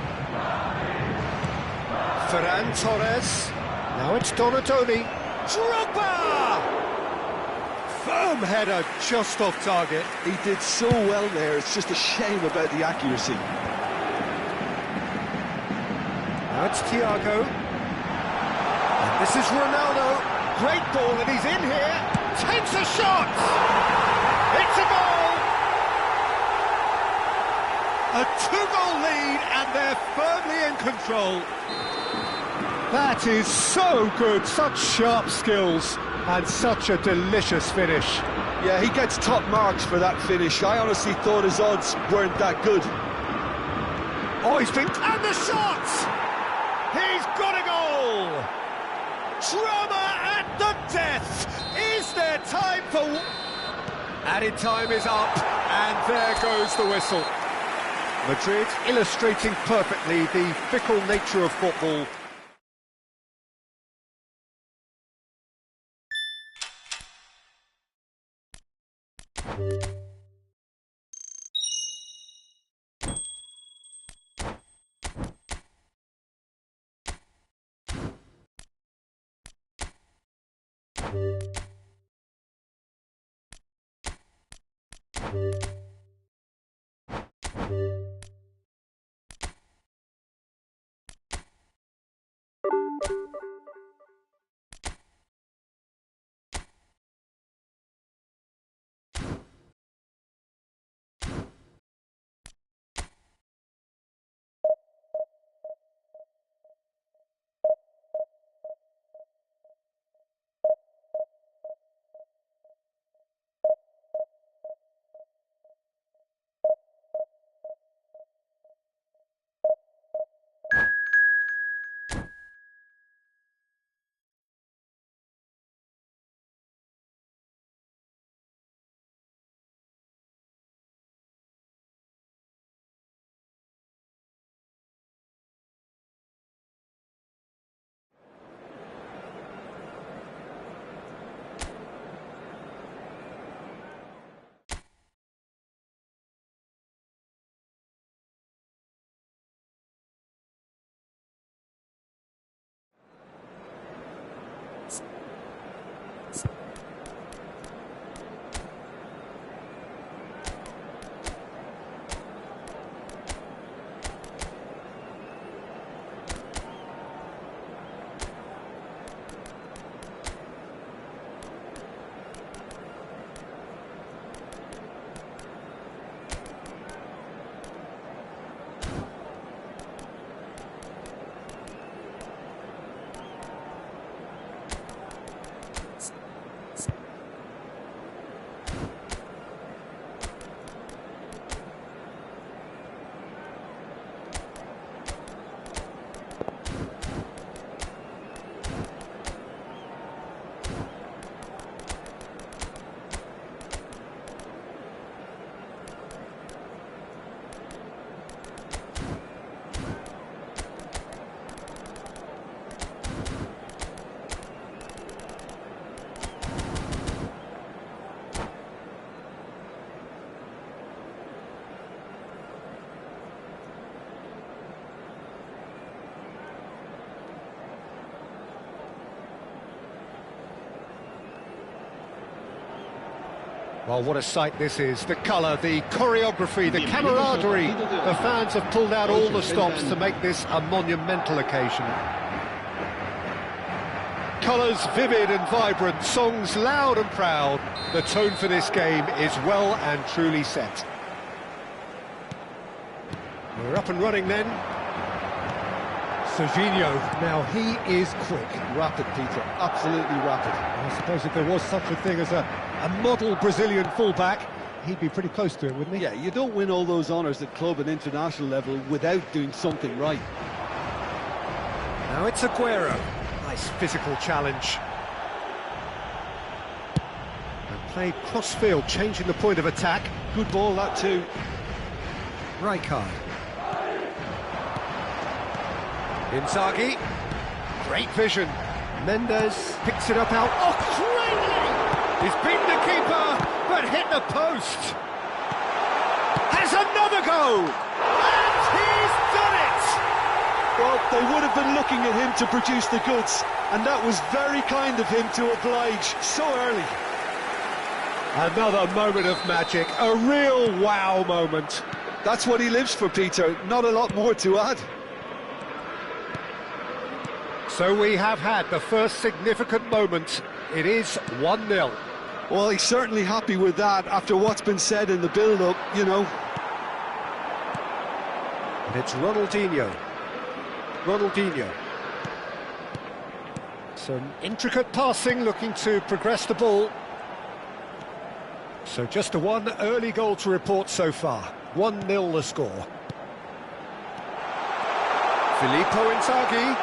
Ferran Torres. Now it's Donatoni. Drogba! Firm header just off target. He did so well there. It's just a shame about the accuracy. Now it's Thiago. This is Ronaldo, great ball and he's in here, takes a shot! It's a goal! A 2-goal lead and they're firmly in control. That is so good, such sharp skills and such a delicious finish. Yeah, he gets top marks for that finish. I honestly thought his odds weren't that good. Oh, he's been... And the shot! He's got a goal! Drama at the death! Is there time for... Added time is up, and there goes the whistle. Madrid illustrating perfectly the fickle nature of football. Well, what a sight this is. The colour, the choreography, the camaraderie. The fans have pulled out all the stops to make this a monumental occasion. Colours vivid and vibrant, songs loud and proud. The tone for this game is well and truly set. We're up and running then. Serginho, now he is quick. Rapid, Peter, absolutely rapid. I suppose if there was such a thing as a model Brazilian fullback, he'd be pretty close to it, wouldn't he? Yeah, you don't win all those honours at club and international level without doing something right. Now it's Aguero. Nice physical challenge. And played cross-field, changing the point of attack. Good ball, that too. Rijkaard. Inzaghi. Great vision. Mendes picks it up out. Oh, crazy! He's beaten the keeper, but hit the post. Has another go! And he's done it! Well, they would have been looking at him to produce the goods, and that was very kind of him to oblige so early. Another moment of magic, a real wow moment. That's what he lives for, Peter. Not a lot more to add. So we have had the first significant moment. It is 1-0. Well, he's certainly happy with that after what's been said in the build-up, you know. And it's Ronaldinho. Some intricate passing, looking to progress the ball. So just a one early goal to report so far. 1-0 the score. Filippo Inzaghi.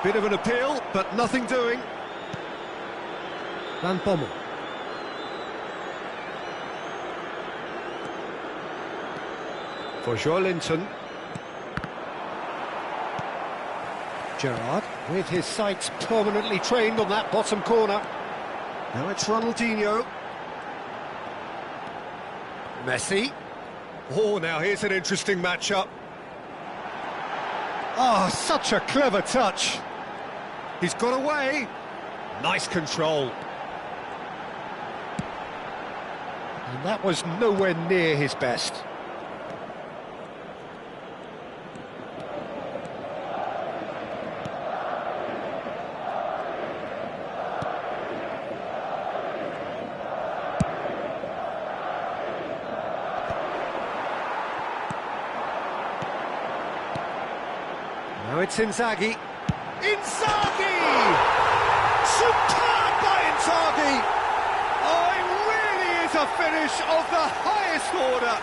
Bit of an appeal, but nothing doing. Van Bommel. For Joelinton. Gerrard, with his sights permanently trained on that bottom corner. Now it's Ronaldinho. Messi. Oh, now here's an interesting matchup. Oh, such a clever touch. He's got away. Nice control. And that was nowhere near his best. Now it's Inzaghi. Inzaghi! Superb by Inzaghi! Oh, it really is a finish of the highest order.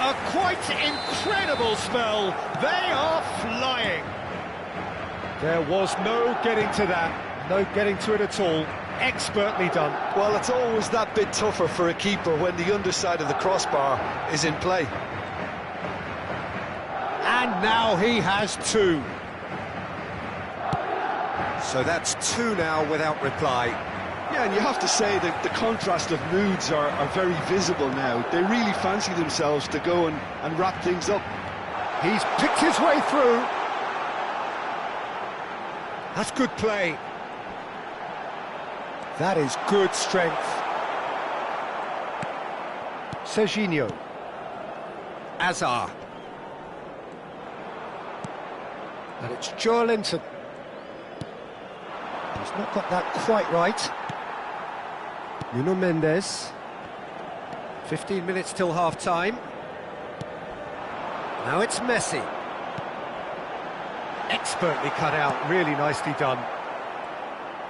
A quite incredible spell. They are flying. There was no getting to that. No getting to it at all. Expertly done. Well, it's always that bit tougher for a keeper when the underside of the crossbar is in play. And now he has two. So that's two now without reply. Yeah, and you have to say that the contrast of moods are very visible now. They really fancy themselves to go and wrap things up. He's picked his way through. That's good play. That is good strength. Serginho. Azar. And it's Joelinton. He's not got that quite right. Nuno Mendes. 15 minutes till half-time. Now it's Messi. Expertly cut out, really nicely done.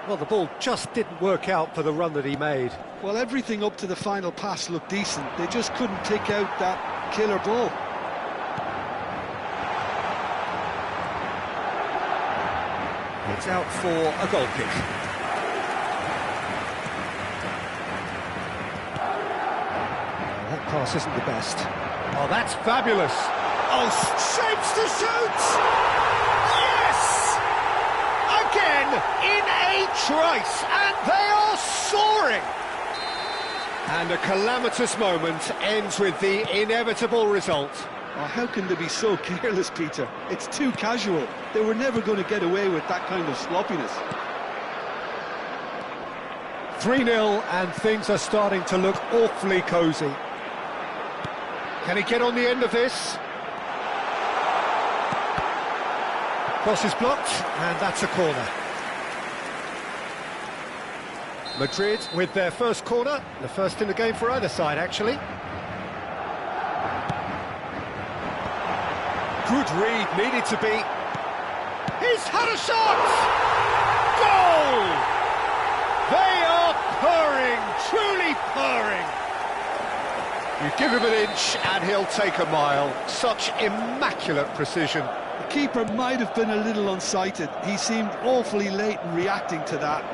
Well, the ball just didn't work out for the run that he made. Well, everything up to the final pass looked decent. They just couldn't take out that killer ball. It's out for a goal kick. Oh, that pass isn't the best. Oh, that's fabulous. Oh, shapes to shoot! Yes! Again, in a trice, and they are soaring! And a calamitous moment ends with the inevitable result. Oh, how can they be so careless, Peter? It's too casual. They were never going to get away with that kind of sloppiness. 3-0, and things are starting to look awfully cosy. Can he get on the end of this? Cross is blocked, and that's a corner. Madrid with their first corner, the first in the game for either side, actually. Good read, needed to be. He's had a shot! Goal! They are purring, truly purring. You give him an inch and he'll take a mile. Such immaculate precision. The keeper might have been a little unsighted. He seemed awfully late in reacting to that.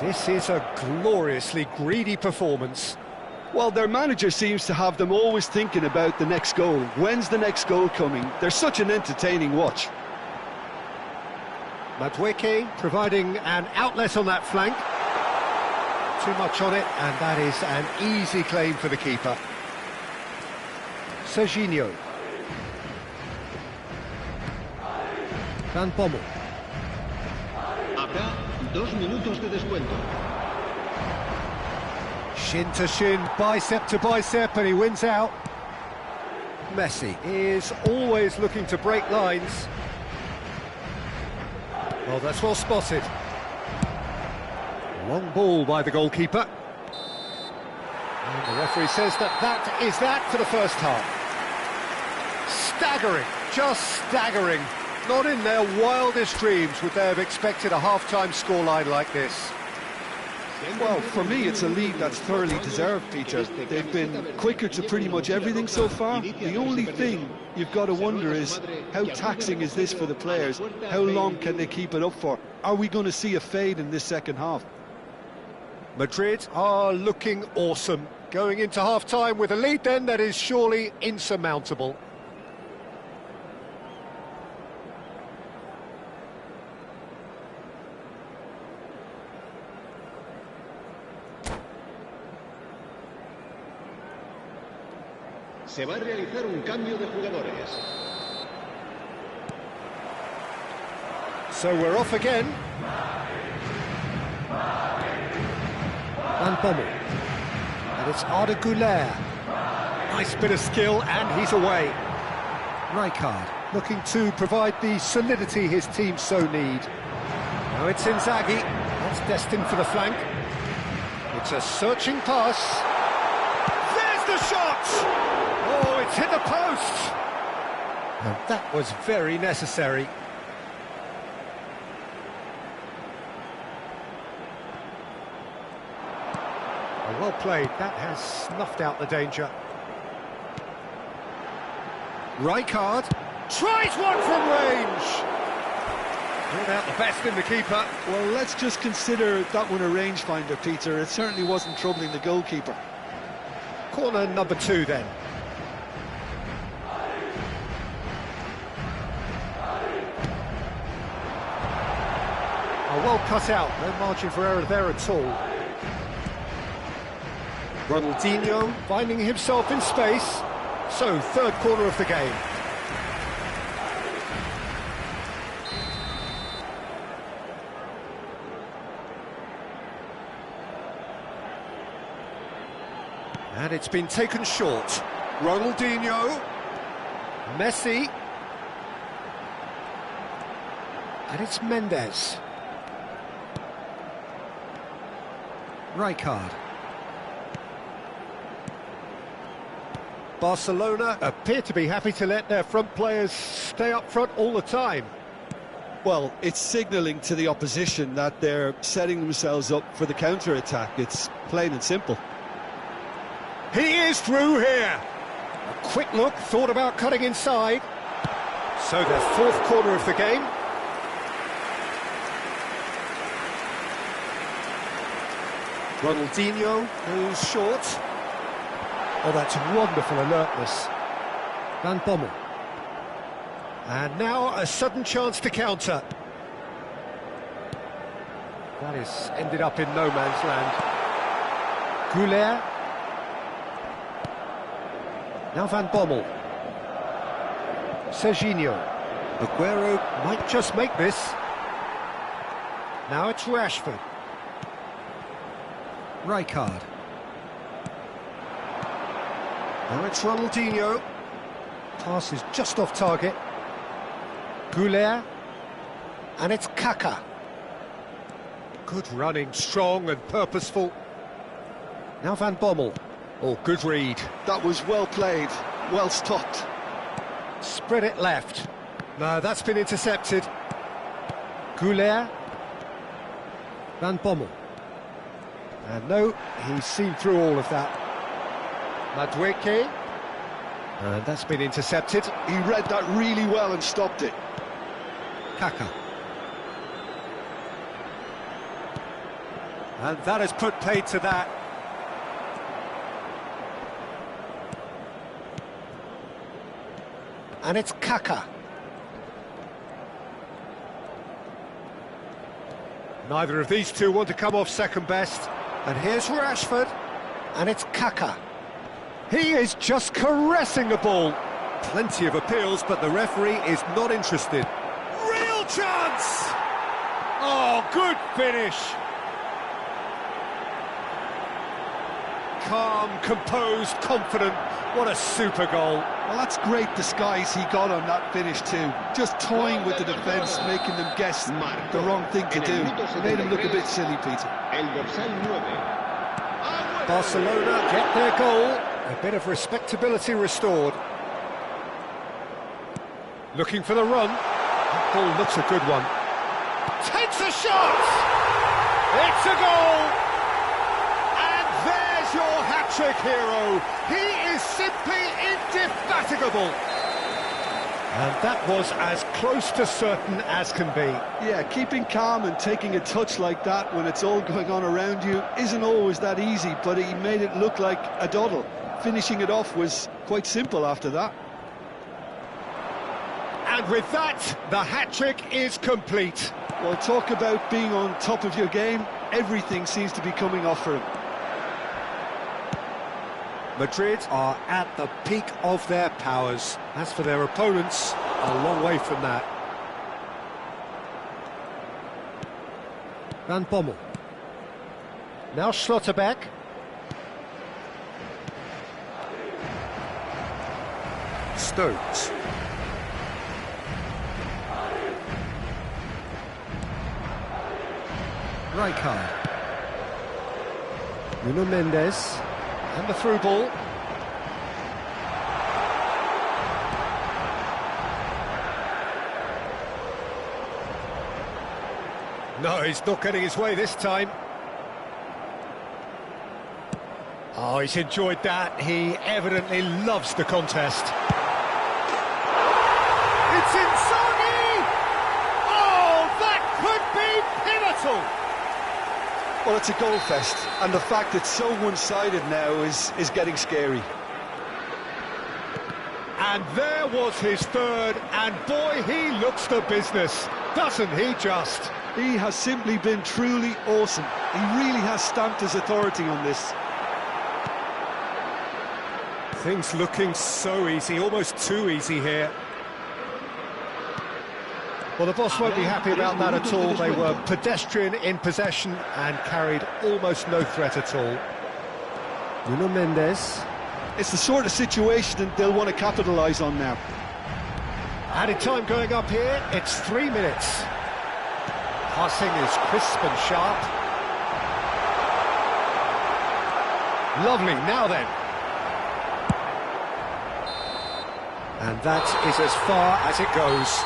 This is a gloriously greedy performance. Well, their manager seems to have them always thinking about the next goal. When's the next goal coming? They're such an entertaining watch. Madueke providing an outlet on that flank. Too much on it, and that is an easy claim for the keeper. Serginho. Van Bommel. Habrá 2 minutos de descuento. Shin to shin, bicep to bicep, and he wins out. Messi is always looking to break lines. Well, that's well spotted. Long ball by the goalkeeper. And the referee says that is that for the first half. Staggering, just staggering. Not in their wildest dreams would they have expected a half-time scoreline like this. Well, for me, it's a lead that's thoroughly deserved, Peter. They've been quicker to pretty much everything so far. The only thing you've got to wonder is, how taxing is this for the players? How long can they keep it up for? Are we going to see a fade in this second half? Madrid are looking awesome. Going into half-time with a lead then that is surely insurmountable. Se va a realizar un cambio de jugadores. So we're off again. Van Bommel. And it's Arda Güler. Nice bit of skill, and he's away. Rijkaard looking to provide the solidity his team so need. Now it's Inzaghi. That's destined for the flank. It's a searching pass. There's the shot! Oh, it's hit the post! And that was very necessary. Oh, well played, that has snuffed out the danger. Rijkaard tries one from range! Brought out the best in the keeper. Well, let's just consider that one a rangefinder, Peter. It certainly wasn't troubling the goalkeeper. Corner number 2 then. Well cut out, no margin for error there at all. Ronaldinho finding himself in space. So, third corner of the game. And it's been taken short. Ronaldinho. Messi. And it's Mendes. Rijkaard. Barcelona appear to be happy to let their front players stay up front all the time. Well, it's signalling to the opposition that they're setting themselves up for the counter-attack. It's plain and simple. He is through here. A quick look, thought about cutting inside. So their fourth corner of the game. Ronaldinho goes short. Oh, that's wonderful alertness. Van Bommel. And now a sudden chance to counter. That is ended up in no man's land. Güler. Now Van Bommel. Serginho. Aguero might just make this. Now it's Rashford. Rijkaard. Now it's Ronaldinho. Pass is just off target. Goulet. And it's Kaka. Good running, strong and purposeful. Now Van Bommel. Oh, good read. That was well played, well stopped. Spread it left. No, that's been intercepted. Goulet. Van Bommel. And no, he's seen through all of that. Madueke. And that's been intercepted. He read that really well and stopped it. Kaka. And that has put paid to that. And it's Kaka. Neither of these two want to come off second best. And here's Rashford. And it's Kaka. He is just caressing the ball. Plenty of appeals, but the referee is not interested. Real chance! Oh, good finish. Calm, composed, confident. What a super goal. Well, that's great disguise he got on that finish too. Just toying with the defence, making them guess the wrong thing to do. Made him look a bit silly, Peter. Barcelona get their goal. A bit of respectability restored. Looking for the run. That ball looks a good one. Takes a shot! It's a goal! And there's your hat-trick hero. He is simply indefatigable. And that was as close to certain as can be. Yeah, keeping calm and taking a touch like that when it's all going on around you isn't always that easy, but he made it look like a doddle. Finishing it off was quite simple after that. And with that, the hat-trick is complete. Well, talk about being on top of your game. Everything seems to be coming off for him. Madrid are at the peak of their powers. As for their opponents, a long way from that. Van Bommel. Now Schlotterbeck. Stones. Rijkaard. Nuno Mendes. And the through ball. No, he's not getting his way this time. Oh, he's enjoyed that. He evidently loves the contest. It's Inzaghi! Oh, that could be pivotal! Well, it's a goal fest, and the fact it's so one-sided now is getting scary. And there was his third, and boy, he looks the business, doesn't he just? He has simply been truly awesome. He really has stamped his authority on this. Things looking so easy, almost too easy here. Well, the boss won't be happy about that at all. They were pedestrian in possession and carried almost no threat at all. Nuno Mendes. It's the sort of situation that they'll want to capitalise on now. Added time going up here, it's 3 minutes. Passing is crisp and sharp. Lovely, now then. And that is as far as it goes.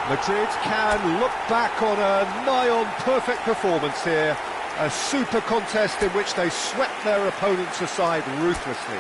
Madrid can look back on a nigh-on perfect performance here. A super contest in which they swept their opponents aside ruthlessly.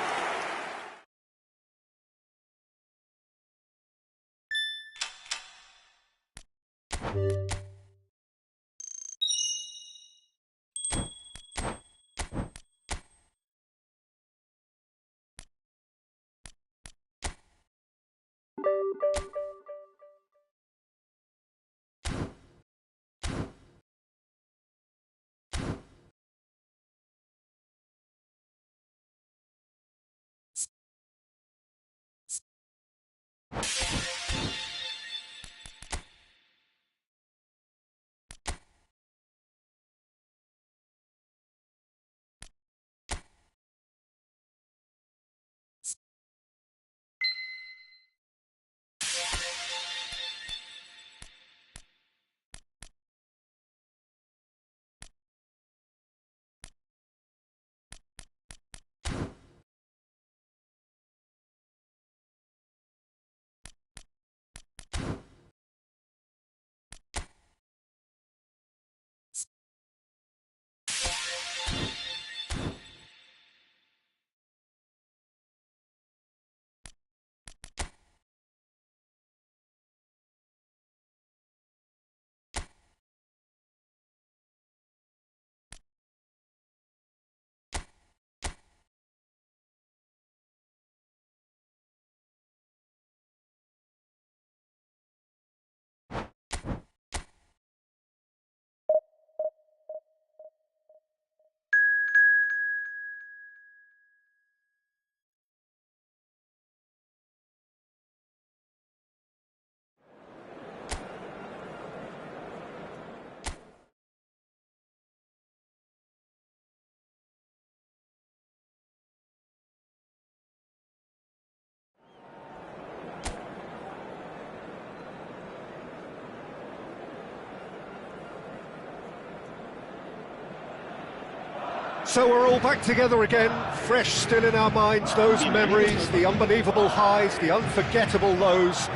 So we're all back together again, fresh still in our minds, those memories, the unbelievable highs, the unforgettable lows.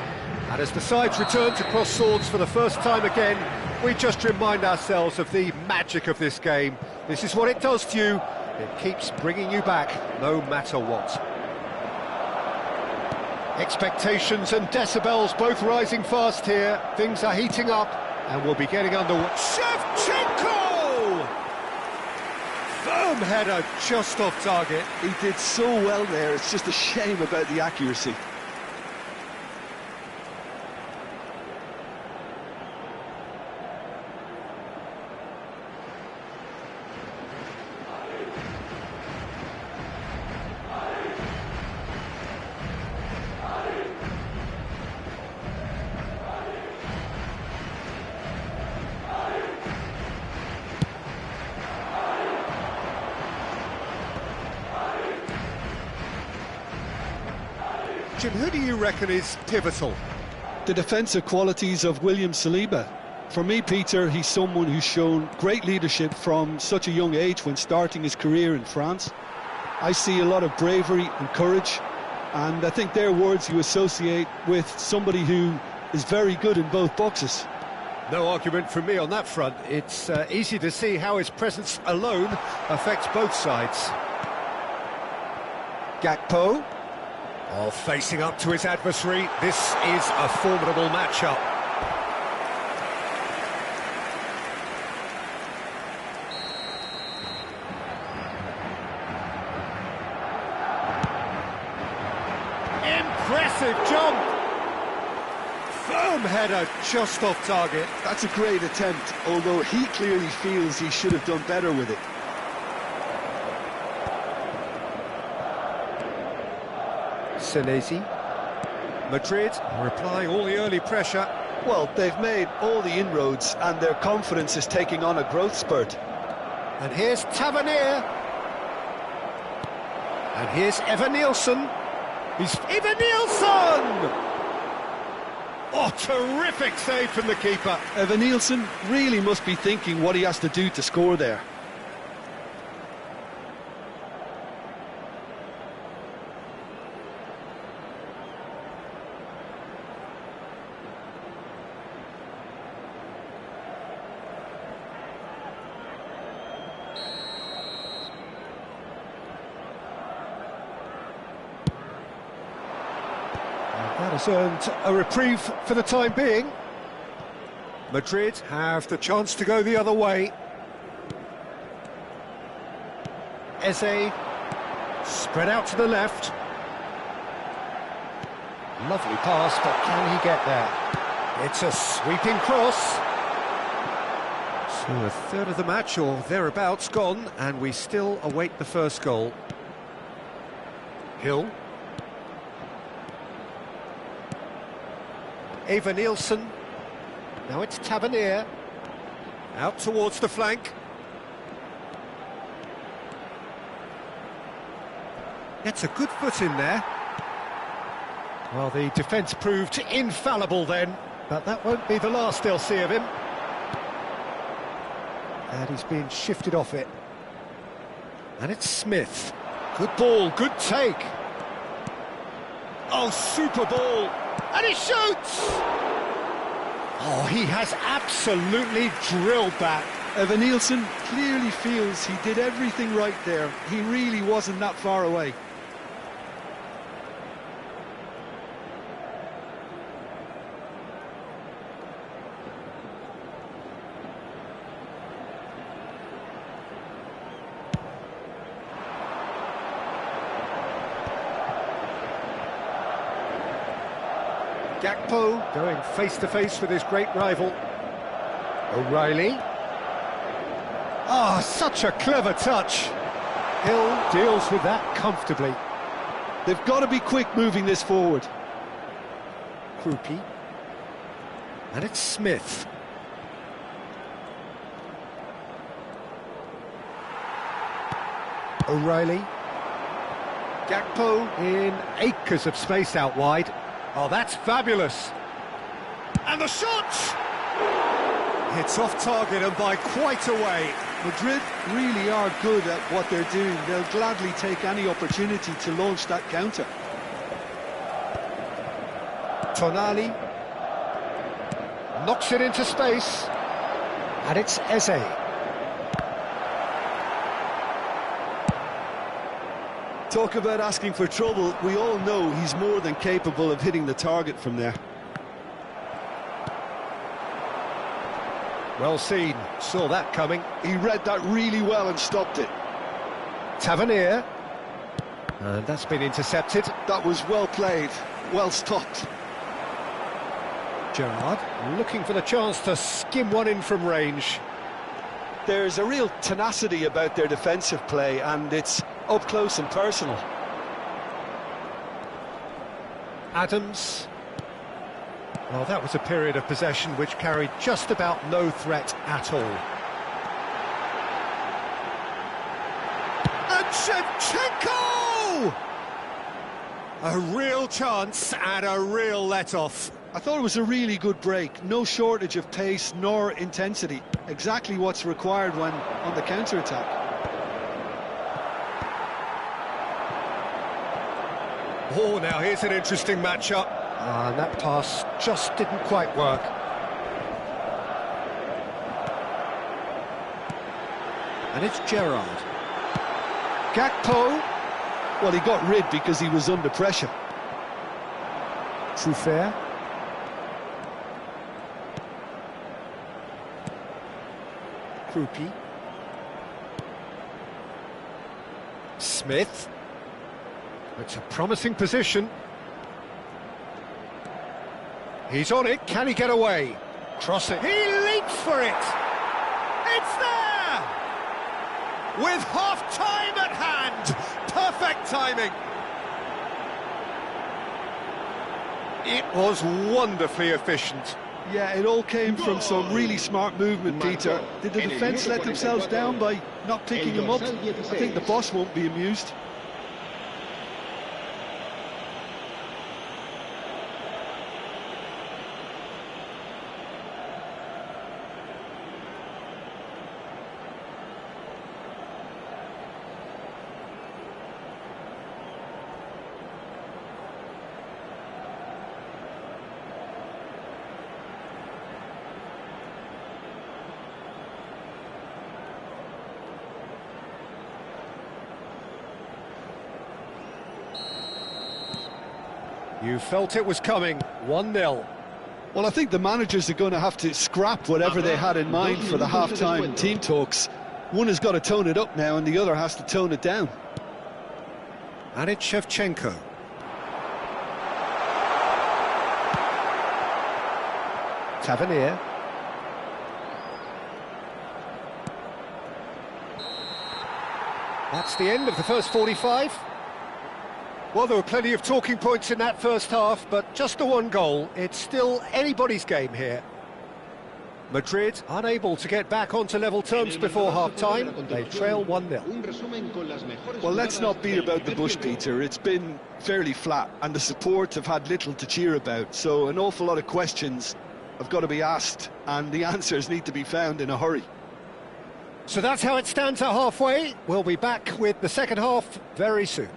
And as the sides return to cross swords for the first time again, we just remind ourselves of the magic of this game. This is what it does to you. It keeps bringing you back, no matter what. Expectations and decibels both rising fast here. Things are heating up, and we'll be getting underway. Shevchenko! Firm header, just off target. He did so well there, it's just a shame about the accuracy. Jim, who do you reckon is pivotal? The defensive qualities of William Saliba. For me, Peter, he's someone who's shown great leadership from such a young age when starting his career in France. I see a lot of bravery and courage, and I think they're words you associate with somebody who is very good in both boxes. No argument from me on that front. It's easy to see how his presence alone affects both sides. Gakpo. Oh, facing up to his adversary, this is a formidable matchup. Impressive jump! Firm header, just off target. That's a great attempt, although he clearly feels he should have done better with it. Senesi. Madrid are applying all the early pressure. Well, they've made all the inroads and their confidence is taking on a growth spurt. And here's Tavernier. And here's Evan-Nielsen. He's Evan-Nielsen! Oh, terrific save from the keeper. Evan-Nielsen really must be thinking what he has to do to score there. That has earned a reprieve for the time being. Madrid have the chance to go the other way. Eze, spread out to the left. Lovely pass, but can he get there? It's a sweeping cross. So a third of the match, or thereabouts, gone, and we still await the first goal. Hill. Evan-Nielsen. Now it's Tavernier. Out towards the flank. Gets a good foot in there. Well, the defence proved infallible then, but that won't be the last they'll see of him. And he's being shifted off it. And it's Smith. Good ball, good take. Oh, super ball. And he shoots! Oh, he has absolutely drilled that. Evan-Nielsen clearly feels he did everything right there. He really wasn't that far away. Gakpo going face-to-face with his great rival. O'Reilly. Ah, such a clever touch. Hill deals with that comfortably. They've got to be quick moving this forward. Krupi. And it's Smith. O'Reilly. Gakpo in acres of space out wide. Oh, that's fabulous. And the shot! It's off target and by quite a way. Madrid really are good at what they're doing. They'll gladly take any opportunity to launch that counter. Tonali knocks it into space, and it's Eze. Talk about asking for trouble. We all know he's more than capable of hitting the target from there. Well seen, saw that coming. He read that really well and stopped it. Tavernier, and that's been intercepted. That was well played, well stopped. Gerrard looking for the chance to skim one in from range. There's a real tenacity about their defensive play, and it's up close and personal. Adams. Well, that was a period of possession which carried just about no threat at all. And Shevchenko! A real chance and a real let-off. I thought it was a really good break. No shortage of pace nor intensity. Exactly what's required when on the counter-attack. Oh, now here's an interesting matchup. And that pass just didn't quite work. And it's Gerrard. Gakpo. Well, he got rid because he was under pressure. Truffert. Krupi. Smith. It's a promising position. He's on it, can he get away? Cross it, he leaps for it! It's there! With half-time at hand! Perfect timing! It was wonderfully efficient. Yeah, it all came from some really smart movement, Peter. Did the defence let themselves down by not picking him up? I think the boss won't be amused. You felt it was coming, 1-0. Well, I think the managers are going to have to scrap whatever they had in mind for the half-time team talks. One has got to tone it up now and the other has to tone it down. And it's Shevchenko. Tavernier. That's the end of the first 45. Well, there were plenty of talking points in that first half, but just the one goal. It's still anybody's game here. Madrid unable to get back onto level terms before half-time. They trail 1-0. Well, let's not beat about the bush, Peter. It's been fairly flat, and the support have had little to cheer about. So an awful lot of questions have got to be asked, and the answers need to be found in a hurry. So that's how it stands at halfway. We'll be back with the second half very soon.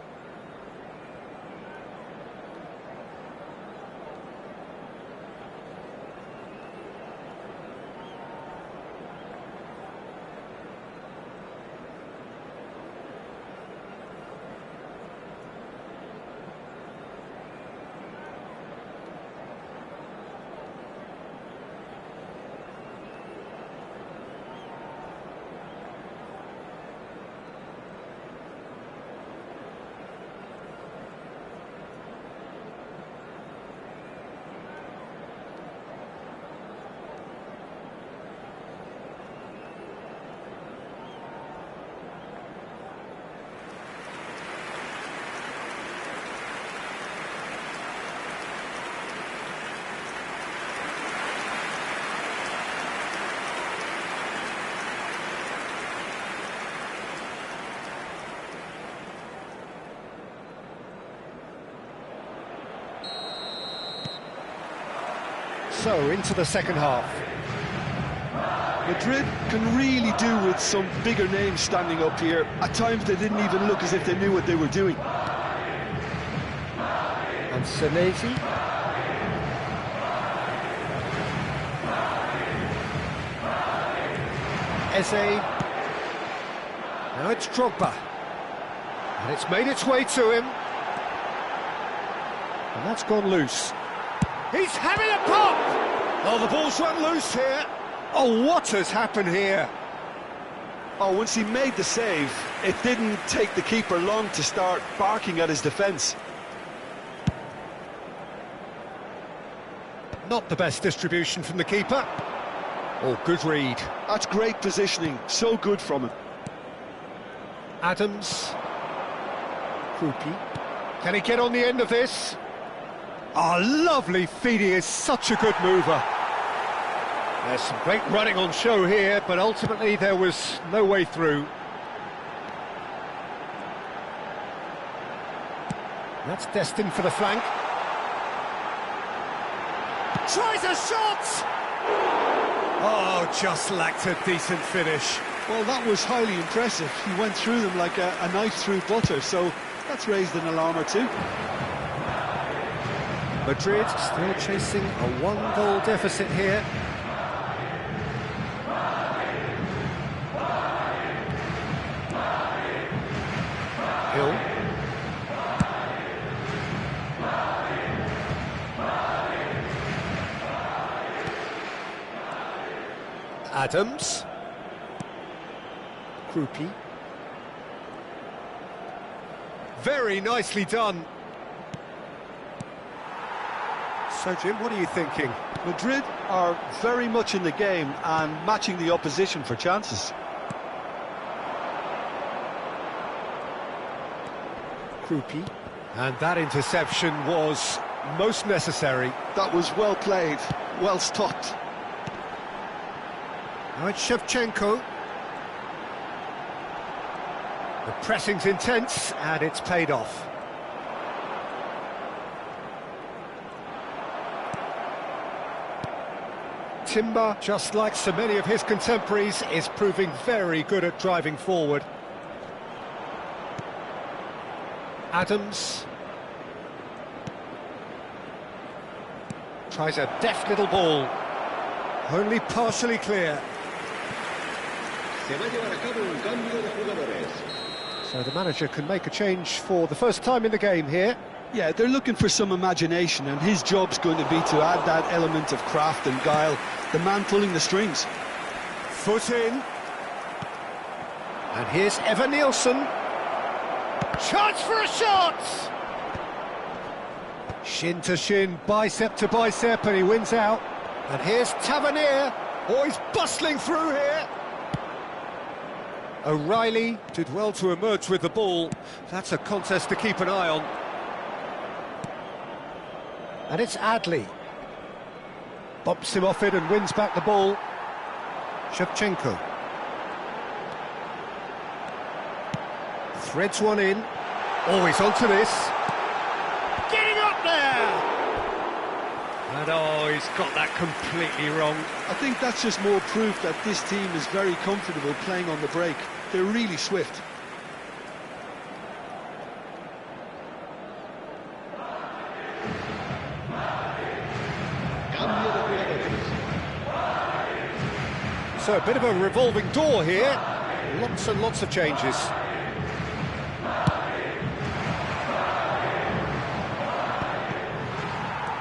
So, into the second half. Madrid can really do with some bigger names standing up here. At times they didn't even look as if they knew what they were doing. And Senesi. Eze. Now it's Drogba. And it's made its way to him. And that's gone loose. He's having a pop! Oh, the ball's run loose here. Oh, what has happened here? Oh, once he made the save, it didn't take the keeper long to start barking at his defence. Not the best distribution from the keeper. Oh, good read. That's great positioning, so good from him. Adams. Krupi. Can he get on the end of this? Oh, lovely feed. He is such a good mover. There's some great running on show here, but ultimately there was no way through. That's destined for the flank. Tries a shot! Oh, just lacked a decent finish. Well, that was highly impressive. He went through them like a knife through butter, so that's raised an alarm or two. Madrid still chasing a one-goal deficit here. Hill. Adams. Krupi. Very nicely done. So, Jim, what are you thinking? Madrid are very much in the game and matching the opposition for chances. Krupi. And that interception was most necessary. That was well played, well stopped. Now it's Shevchenko. The pressing's intense, and it's paid off. Timber, just like so many of his contemporaries, is proving very good at driving forward. Adams. Tries a deft little ball. Only partially clear. So the manager can make a change for the first time in the game here. Yeah, they're looking for some imagination, and his job's going to be to add that element of craft and guile, the man pulling the strings. Foot in. And here's Evan Nielsen. Chance for a shot! Shin to shin, bicep to bicep, and he wins out. And here's Tavernier. Oh, he's bustling through here. O'Reilly did well to emerge with the ball. That's a contest to keep an eye on. And it's Adley. Bumps him off it and wins back the ball. Shevchenko. Threads one in. Oh, he's onto this. Getting up there! And oh, he's got that completely wrong. I think that's just more proof that this team is very comfortable playing on the break. They're really swift. So a bit of a revolving door here. Lots and lots of changes.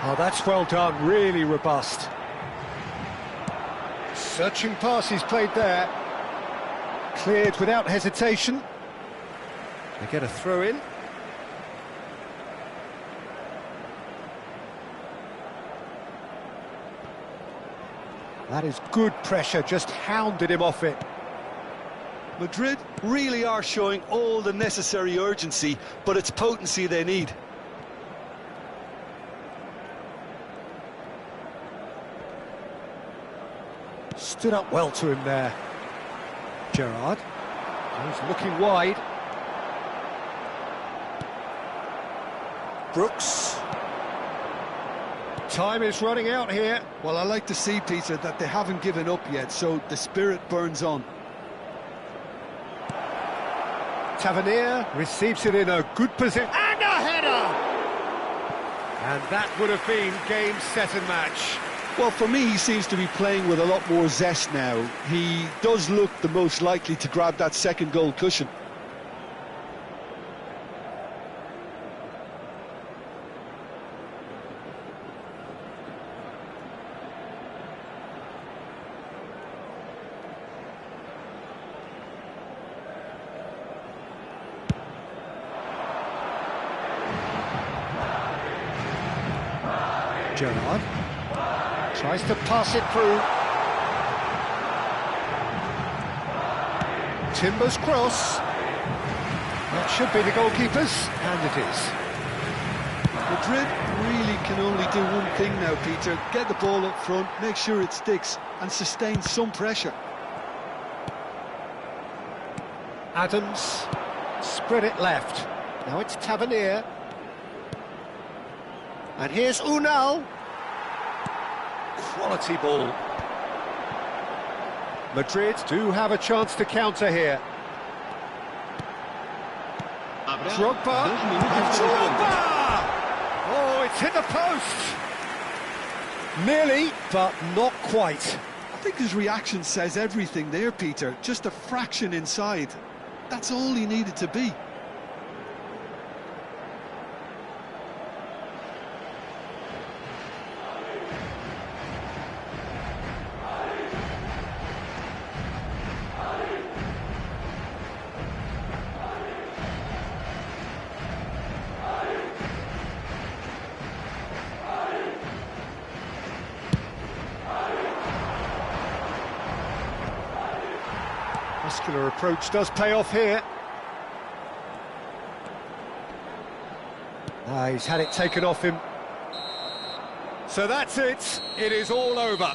Oh, that's well done, really robust. Searching pass he's played there. Cleared without hesitation. They get a throw in. That is good pressure, just hounded him off it. Madrid really are showing all the necessary urgency, but it's potency they need. Stood up well to him there. Gerrard. He's looking wide. Brooks. Time is running out here. Well, I like to see, Peter, that they haven't given up yet, so the spirit burns on. Tavernier receives it in a good position. And a header! And that would have been game, set and match. Well, for me, he seems to be playing with a lot more zest now. He does look the most likely to grab that second goal cushion. Gerrard tries to pass it through. Timber's cross. That should be the goalkeeper's, and it is. Madrid really can only do one thing now, Peter. Get the ball up front, make sure it sticks, and sustain some pressure. Adams spread it left. Now it's Tavernier. And here's Unal. Quality ball. Madrid do have a chance to counter here. Drogba. And Drogba! Oh, it's hit the post. Nearly, but not quite. I think his reaction says everything there, Peter. Just a fraction inside. That's all he needed to be. Muscular approach does pay off here. He's had it taken off him. So that's it. It is all over.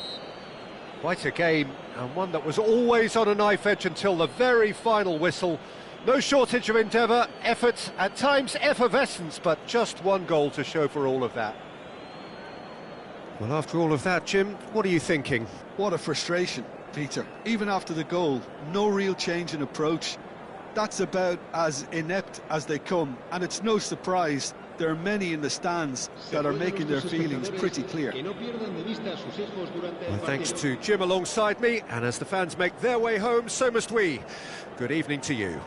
Quite a game, and one that was always on a knife edge until the very final whistle. No shortage of endeavour, effort, at times effervescence, but just one goal to show for all of that. Well, after all of that, Jim, what are you thinking? What a frustration, Peter. Even after the goal, no real change in approach. That's about as inept as they come, and it's no surprise there are many in the stands that are making their feelings pretty clear. Well, thanks to Jim alongside me, and as the fans make their way home, so must we. Good evening to you.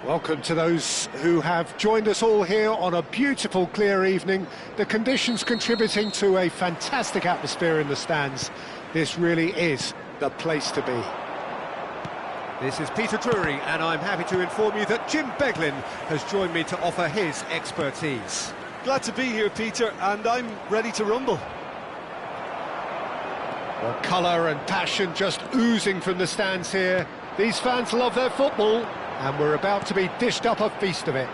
Welcome to those who have joined us all here on a beautiful, clear evening. The conditions contributing to a fantastic atmosphere in the stands. This really is the place to be. This is Peter Drury, and I'm happy to inform you that Jim Beglin has joined me to offer his expertise. Glad to be here, Peter, and I'm ready to rumble. Well, colour and passion just oozing from the stands here. These fans love their football, and we're about to be dished up a feast of it.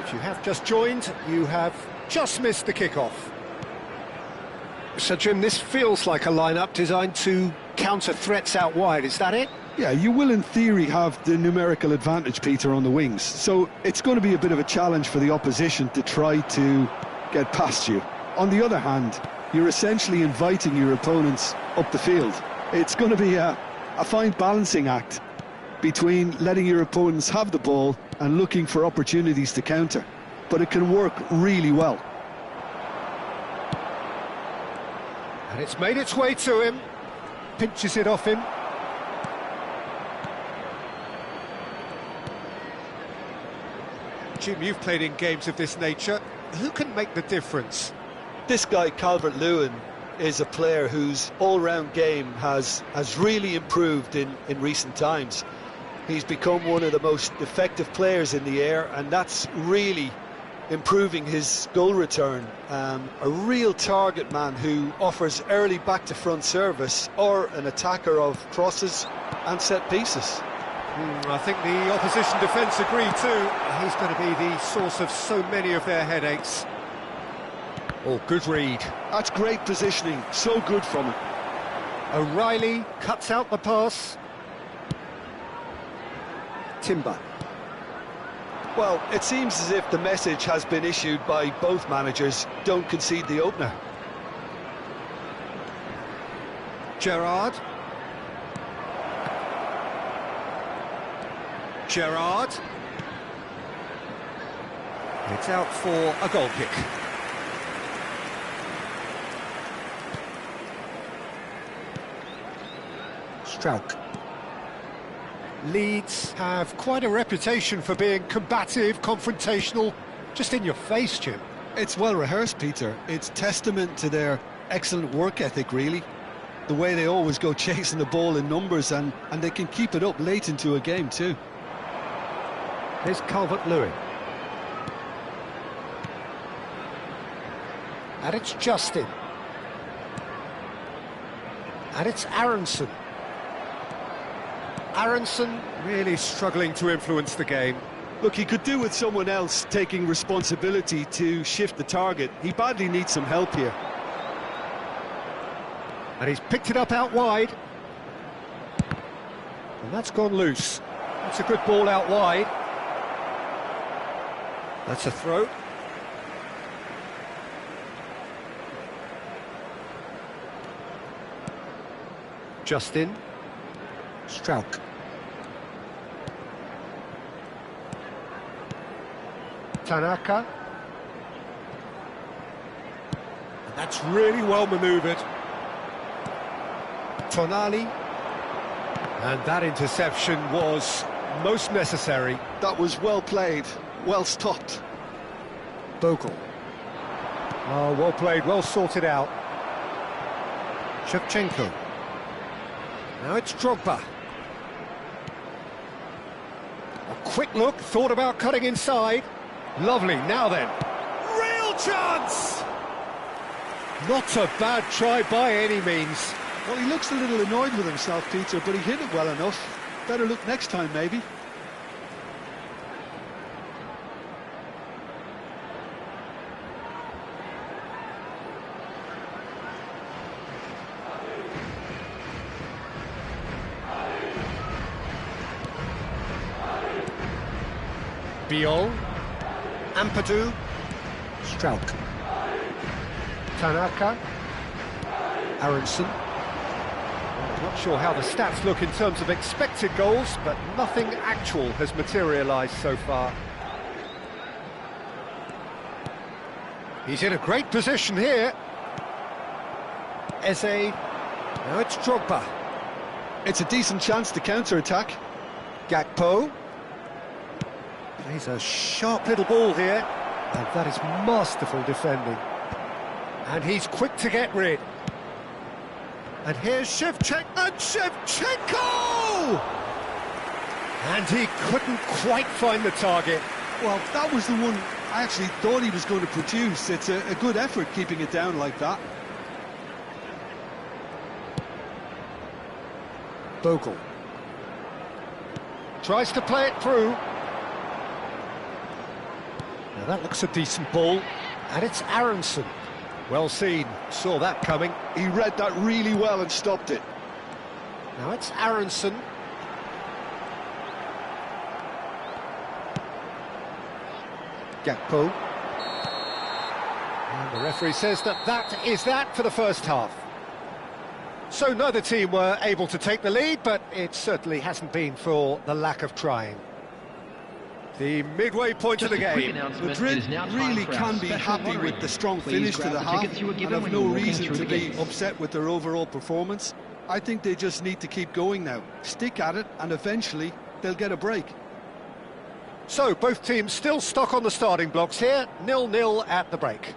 If you have just joined, you have just missed the kick-off. So, Jim, this feels like a lineup designed to counter threats out wide, is that it? Yeah, you will in theory have the numerical advantage, Peter, on the wings. So it's going to be a bit of a challenge for the opposition to try to get past you. On the other hand, you're essentially inviting your opponents up the field. It's going to be a fine balancing act between letting your opponents have the ball and looking for opportunities to counter. But it can work really well. And it's made its way to him. Pinches it off him. Jim, you've played in games of this nature. Who can make the difference? This guy, Calvert-Lewin, is a player whose all-round game has really improved in recent times. He's become one of the most effective players in the air, and that's really improving his goal return. A real target man who offers early back-to-front service or an attacker of crosses and set pieces. I think the opposition defence agree too. He's going to be the source of so many of their headaches. Oh, good read. That's great positioning, so good from him. O'Reilly cuts out the pass. Timber. Well, it seems as if the message has been issued by both managers: don't concede the opener. Gerrard. Gerrard. It's out for a goal kick. Strauch. Leeds have quite a reputation for being combative, confrontational, just in your face, Jim. It's well rehearsed, Peter. It's testament to their excellent work ethic, really. The way they always go chasing the ball in numbers, and they can keep it up late into a game too. Here's Calvert-Lewin. And it's Justin. And it's Aronson. Aronson really struggling to influence the game. Look, he could do with someone else taking responsibility to shift the target. He badly needs some help here. And he's picked it up out wide. And that's gone loose. That's a good ball out wide. That's a throw. Justin. Strauch. Tanaka. And that's really well manoeuvred. Tonali. And that interception was most necessary. That was well played, well stopped. Bogle. Oh, well played, well sorted out. Shevchenko. Now it's Drogba. A quick look, thought about cutting inside. Lovely, now then. Real chance! Not a bad try by any means. Well, he looks a little annoyed with himself, Peter, but he hit it well enough. Better look next time, maybe. Puyol, Ampadu, Strauch, Tanaka, Aronson. I'm not sure how the stats look in terms of expected goals, but nothing actual has materialised so far. He's in a great position here. Eze, now it's Drogba. It's a decent chance to counter-attack. Gakpo. Plays a sharp little ball here, and that is masterful defending. And he's quick to get rid. And here's Shevchenko! And he couldn't quite find the target. Well, that was the one I actually thought he was going to produce. It's a good effort keeping it down like that. Bogle. Tries to play it through. Now that looks a decent ball, and it's Aronson. Well seen, saw that coming. He read that really well and stopped it. Now it's Aronson. Gakpo. And the referee says that is that for the first half. So neither team were able to take the lead, but it certainly hasn't been for the lack of trying. The midway point of the game. Madrid really can be happy with the strong finish to the half and have no reason to be upset with their overall performance. I think they just need to keep going now, stick at it, and eventually they'll get a break. So both teams still stuck on the starting blocks here, 0-0 at the break.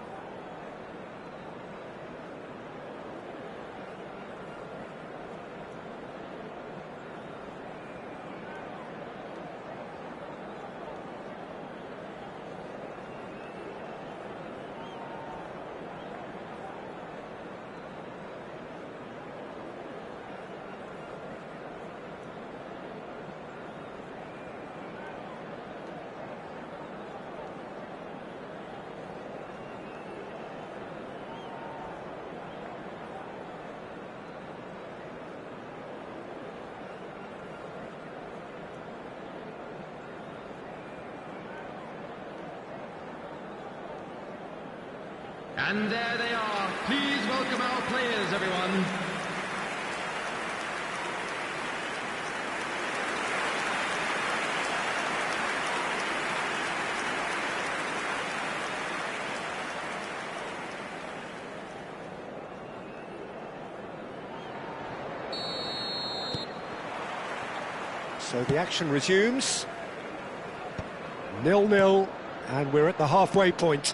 And there they are. Please welcome our players, everyone. So the action resumes. 0-0, and we're at the halfway point.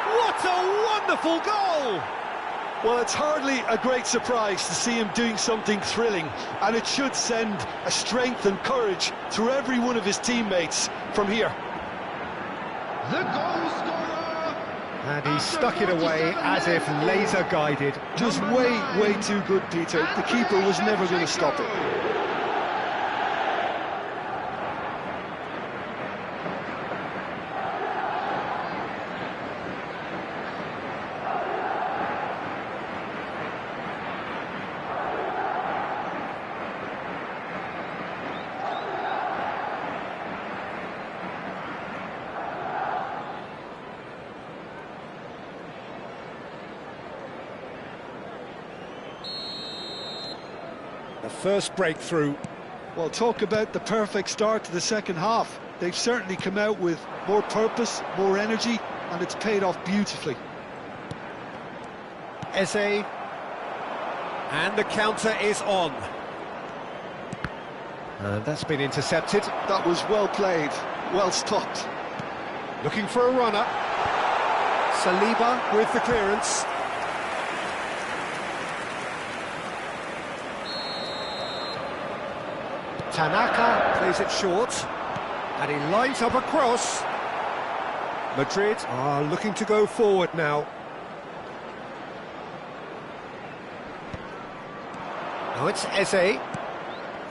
What a wonderful goal! Well, it's hardly a great surprise to see him doing something thrilling, and it should send a strength and courage through every one of his teammates from here. The goal scorer! And he stuck it away as if laser-guided. Just way too good, Peter. The keeper was never going to stop it. The first breakthrough. Well, talk about the perfect start to the second half. They've certainly come out with more purpose, more energy, and it's paid off beautifully. Eze. And the counter is on. And that's been intercepted. That was well played, well stopped. Looking for a runner. Saliba with the clearance. Tanaka plays it short, and he lines up a cross. Madrid are looking to go forward now. Now it's Eze,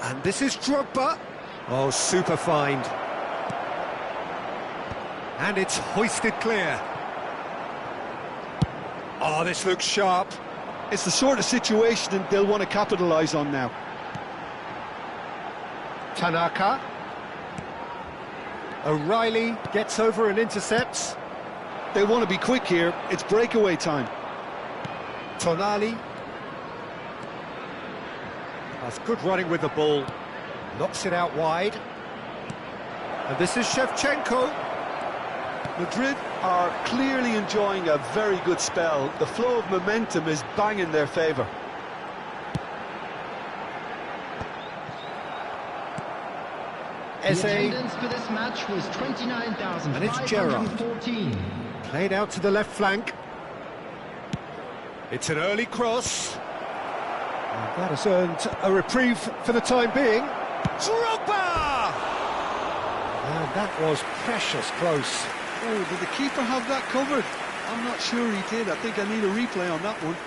and this is Drogba. Oh, super find. And it's hoisted clear. Oh, this looks sharp. It's the sort of situation they'll want to capitalise on now. Tanaka. O'Reilly gets over and intercepts. They want to be quick here. It's breakaway time. Tonali. That's good running with the ball. Knocks it out wide. And this is Shevchenko. Madrid are clearly enjoying a very good spell. The flow of momentum is bang in their favour. Eze. The attendance for this match was 29,514. And it's Gerrard. Played out to the left flank. It's an early cross. And that has earned a reprieve for the time being. Drogba! And that was precious close. Oh, did the keeper have that covered? I'm not sure he did. I think I need a replay on that one.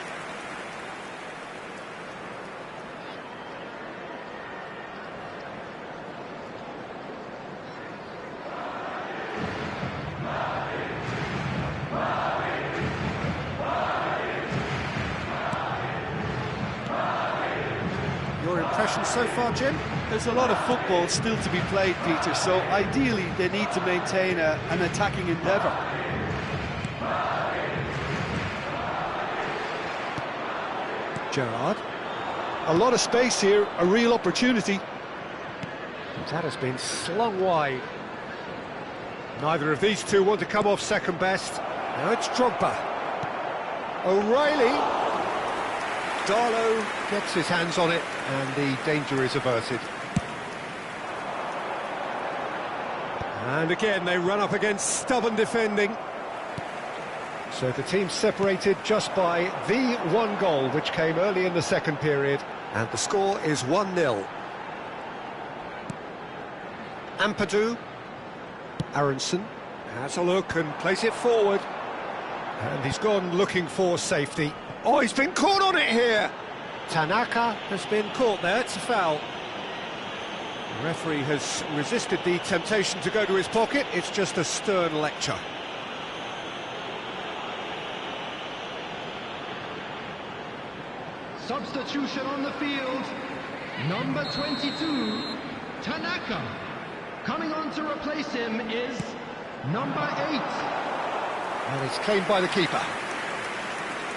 Your impressions so far, Jim? There's a lot of football still to be played, Peter, so ideally they need to maintain an attacking endeavour. Gerrard. A lot of space here, a real opportunity. That has been slung wide. Neither of these two want to come off second best. Now it's Drogba. O'Reilly. Darlow gets his hands on it, and the danger is averted. And again, they run up against stubborn defending. So the team separated just by the one goal, which came early in the second period, and the score is 1-0. Ampadu. Aronson has a look and plays it forward. And he's gone looking for safety. Oh, he's been caught on it here! Tanaka has been caught there, it's a foul. The referee has resisted the temptation to go to his pocket, it's just a stern lecture. Substitution on the field. Number 22, Tanaka. Coming on to replace him is number 8. And it's claimed by the keeper.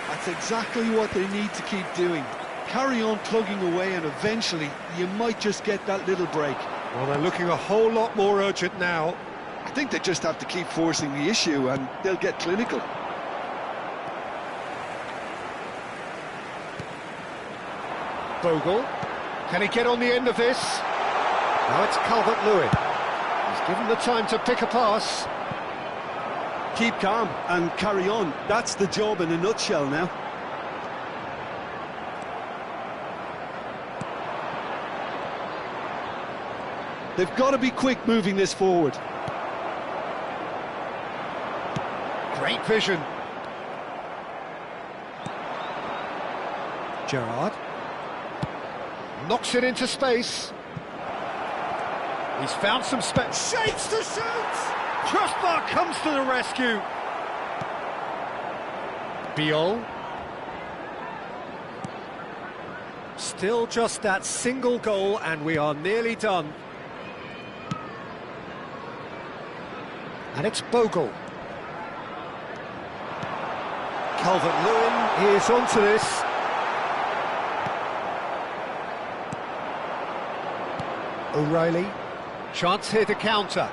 That's exactly what they need to keep doing. Carry on plugging away and eventually you might just get that little break. Well, they're looking a whole lot more urgent now. I think they just have to keep forcing the issue and they'll get clinical. Bogle. Can he get on the end of this? Now it's Calvert-Lewin. He's given the time to pick a pass. Keep calm and carry on. That's the job in a nutshell now. They've got to be quick moving this forward. Great vision. Gerrard. Knocks it into space. He's found some space. Shapes to shoot! Crossbar comes to the rescue. Puyol. Still just that single goal and we are nearly done. And it's Bogle. Calvert-Lewin is onto this. O'Reilly. Chance here to counter.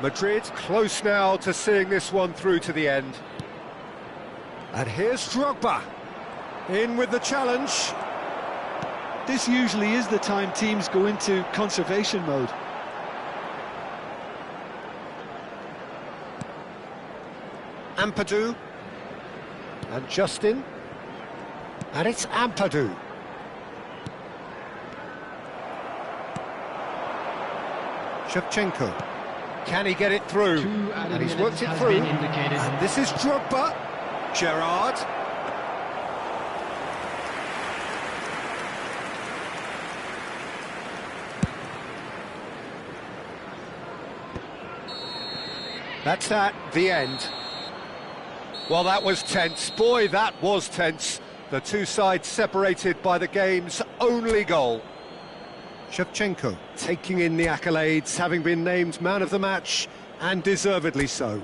Madrid close now to seeing this one through to the end. And here's Drogba. In with the challenge. This usually is the time teams go into conservation mode. Ampadu. And Justin. And it's Ampadu. Shevchenko. Can he get it through? And he's worked it through. And this is Drogba. Gerrard. That's that, the end. Well, that was tense. Boy, that was tense. The two sides separated by the game's only goal. Shevchenko taking in the accolades, having been named man of the match, and deservedly so.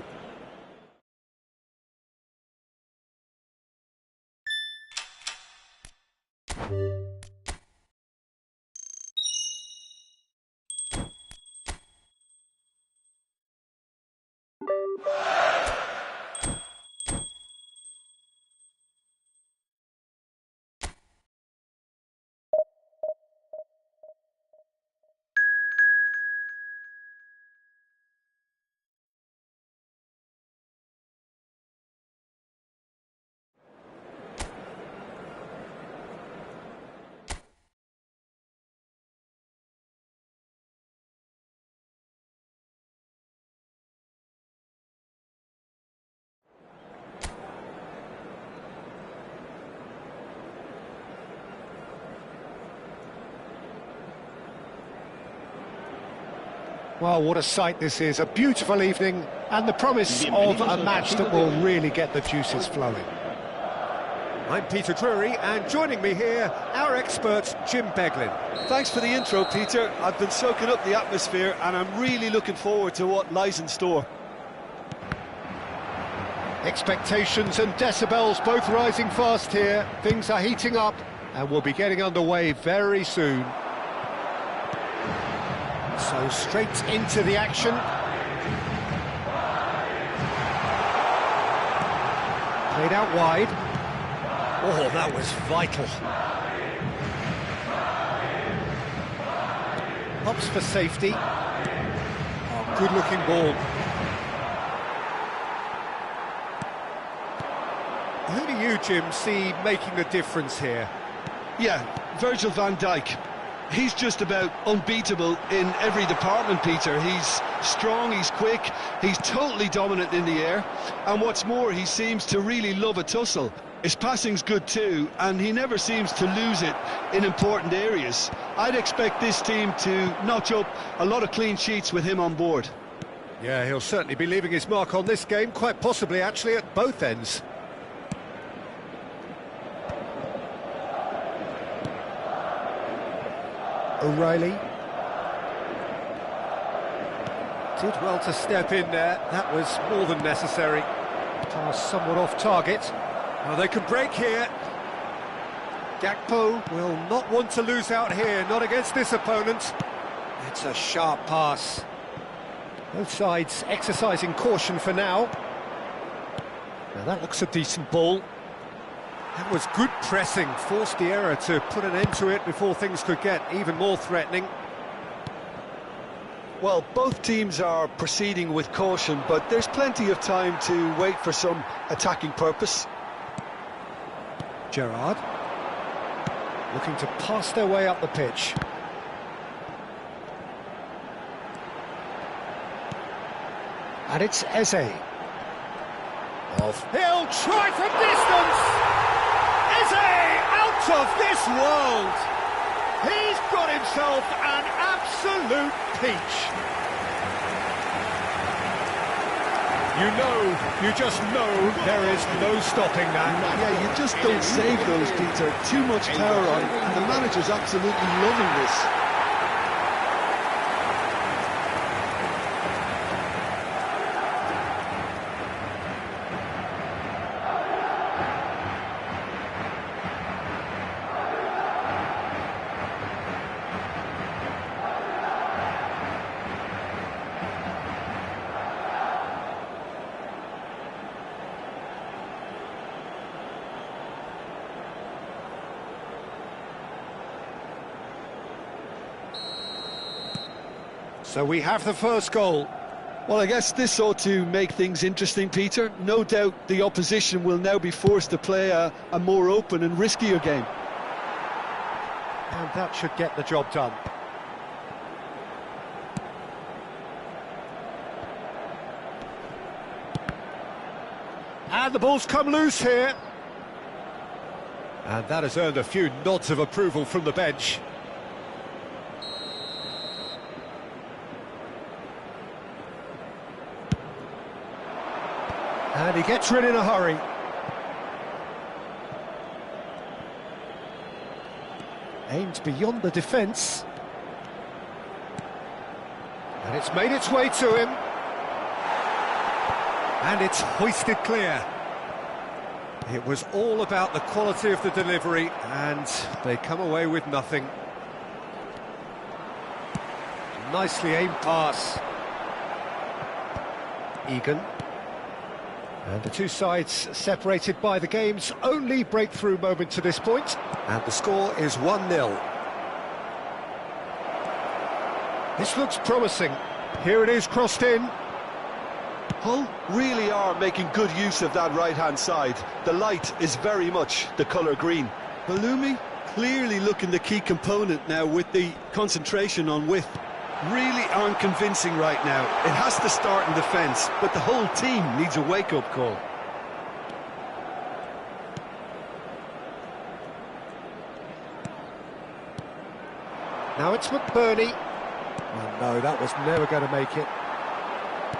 Well, what a sight this is, a beautiful evening, and the promise of a match that will really get the juices flowing. I'm Peter Drury, and joining me here, our expert, Jim Beglin. Thanks for the intro, Peter. I've been soaking up the atmosphere, and I'm really looking forward to what lies in store. Expectations and decibels both rising fast here. Things are heating up, and we'll be getting underway very soon. So straight into the action. Played out wide. Oh, that was vital. Hops for safety. Oh, good-looking ball. Who do you, Jim, see making the difference here? Yeah, Virgil van Dijk. He's just about unbeatable in every department, Peter. He's strong, he's quick, he's totally dominant in the air, and what's more, he seems to really love a tussle. His passing's good too, and he never seems to lose it in important areas. I'd expect this team to notch up a lot of clean sheets with him on board. Yeah, he'll certainly be leaving his mark on this game, quite possibly actually at both ends. O'Reilly. Did well to step in there, that was more than necessary. Pass somewhat off target. Now they can break here. Gakpo will not want to lose out here, not against this opponent. It's a sharp pass. Both sides exercising caution for now. Now that looks a decent ball. That was good pressing, forced the error to put an end to it before things could get even more threatening. Well, both teams are proceeding with caution, but there's plenty of time to wait for some attacking purpose. Gerrard looking to pass their way up the pitch. And it's Eze. He'll try from distance! Eze out of this world! He's got himself an absolute peach. You just know there is no stopping that. Yeah, you just don't save those, Peter. Too much power on, and the manager's absolutely loving this. So we have the first goal. Well, I guess this ought to make things interesting, Peter. No doubt the opposition will now be forced to play a more open and riskier game. And that should get the job done. And the ball's come loose here. And that has earned a few nods of approval from the bench. And he gets rid in a hurry. Aims beyond the defence. And it's made its way to him. And it's hoisted clear. It was all about the quality of the delivery, and they come away with nothing. Nicely aimed pass. Egan. And the two sides separated by the game's only breakthrough moment to this point. And the score is 1-0. This looks promising. Here it is, crossed in. Hull really are making good use of that right-hand side. The light is very much the colour green. Bellumi clearly looking the key component now with the concentration on width. Really aren't convincing right now. It has to start in defence, but the whole team needs a wake-up call. Now it's McBurney. Oh no, that was never going to make it.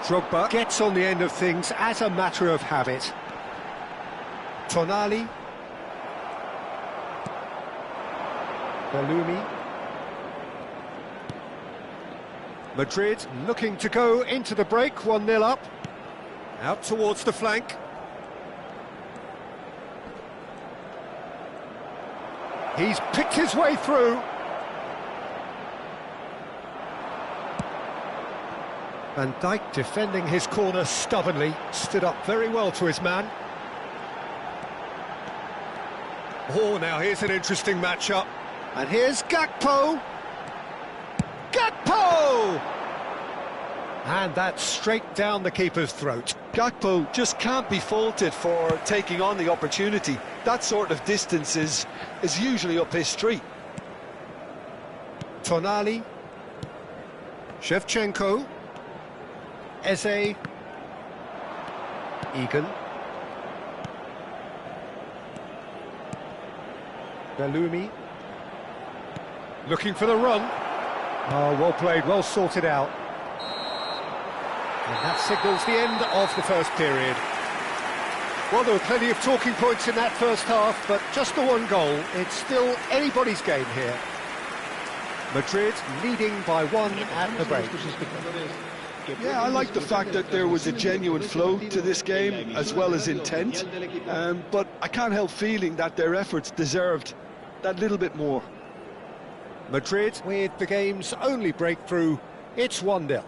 Drogba gets on the end of things as a matter of habit. Tonali. Bellumi. Madrid looking to go into the break, 1-0 up. Out towards the flank. He's picked his way through. Van Dijk defending his corner stubbornly, stood up very well to his man. Oh, now here's an interesting matchup. And here's Gakpo. Gakpo! And that's straight down the keeper's throat. Gakpo just can't be faulted for taking on the opportunity. That sort of distance is usually up his street. Tonali. Shevchenko. Eze. Egan. Bellumi. Looking for the run. Oh, well played, well sorted out. And that signals the end of the first period. Well, there were plenty of talking points in that first half, but just the one goal. It's still anybody's game here. Madrid leading by 1 at the break. Yeah, I like the fact that there was a genuine flow to this game, as well as intent. But I can't help feeling that their efforts deserved that little bit more. Madrid with the game's only breakthrough. It's 1-0.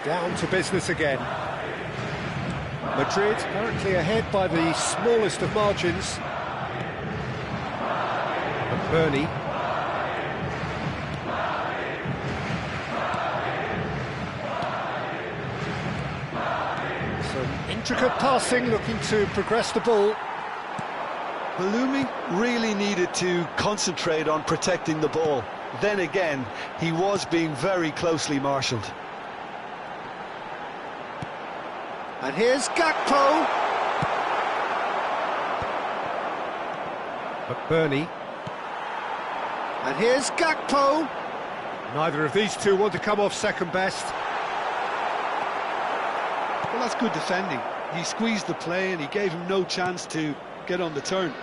Down to business again. Madrid currently ahead by the smallest of margins. McBurney. Some intricate passing, looking to progress the ball. Halloumi really needed to concentrate on protecting the ball. Then again, he was being very closely marshalled. And here's Gakpo. McBurney. And here's Gakpo. Neither of these two want to come off second best. Well, that's good defending. He squeezed the play and he gave him no chance to get on the turn.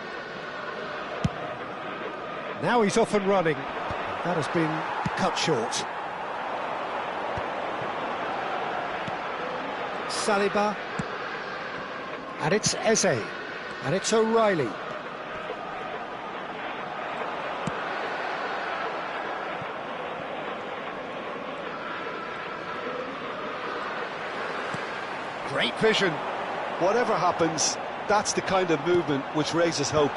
Now he's off and running. That has been cut short. Saliba. And it's Eze. And it's O'Reilly. Great vision. Whatever happens, that's the kind of movement which raises hope.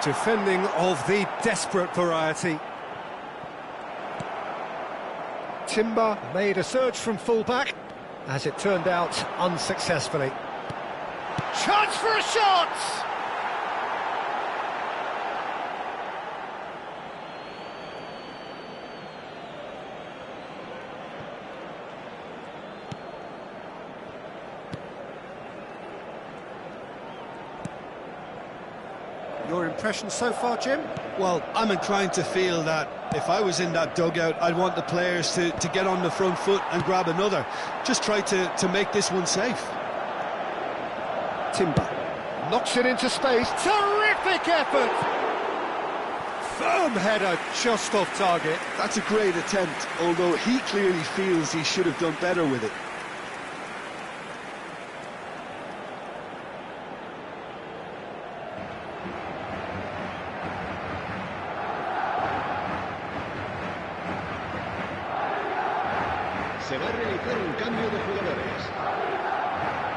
Defending of the desperate variety. Timber made a surge from fullback, as it turned out unsuccessfully. Chance for a shot! Your impression so far, Jim? Well, I'm inclined to feel that if I was in that dugout, I'd want the players to get on the front foot and grab another. Just try to make this one safe. Timber knocks it into space. Terrific effort! Firm header just off target. That's a great attempt, although he clearly feels he should have done better with it. Se va a realizar un cambio de jugadores.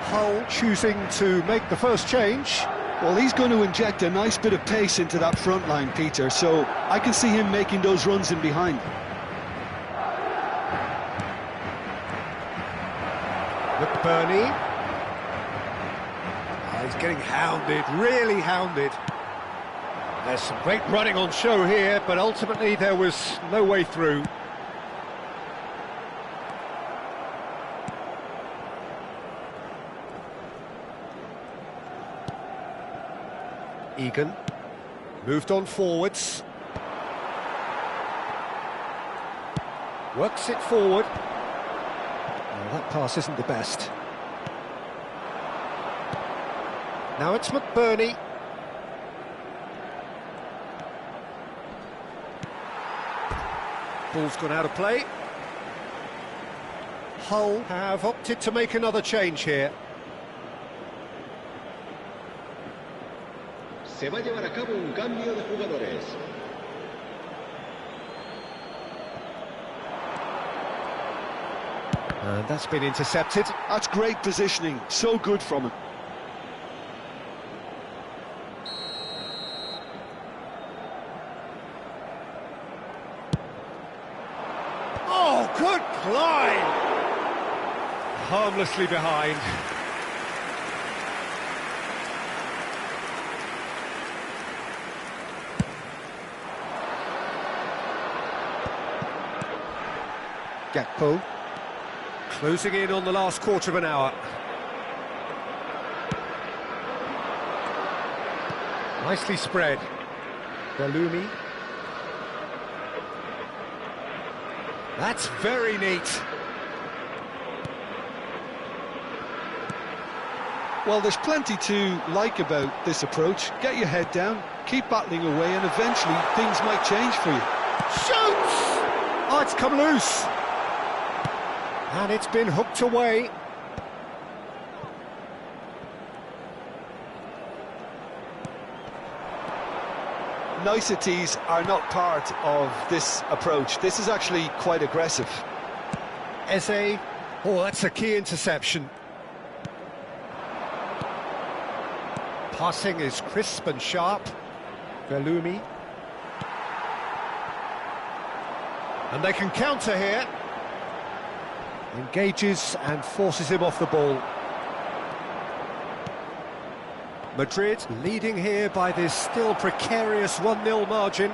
Hull choosing to make the first change. Well, he's going to inject a nice bit of pace into that front line, Peter, so I can see him making those runs in behind. McBurney. Oh, he's getting hounded, really hounded. There's some great running on show here, but ultimately there was no way through. Egan moved on forwards, works it forward. Oh, that pass isn't the best. Now it's McBurney. Ball's gone out of play. Hull have opted to make another change here. Se va a llevar a cabo un cambio de jugadores. And that's been intercepted. That's great positioning, so good from him. Oh, good climb! Harmlessly behind. Gakpo closing in on the last quarter of an hour. Nicely spread. Halloumi. That's very neat. Well, there's plenty to like about this approach. Get your head down, keep battling away, and eventually things might change for you. Shoots! Oh, it's come loose. And it's been hooked away. Niceties are not part of this approach. This is actually quite aggressive. Eze. Oh, that's a key interception. Passing is crisp and sharp. Halloumi. And they can counter here. Engages and forces him off the ball. Madrid leading here by this still precarious 1-0 margin.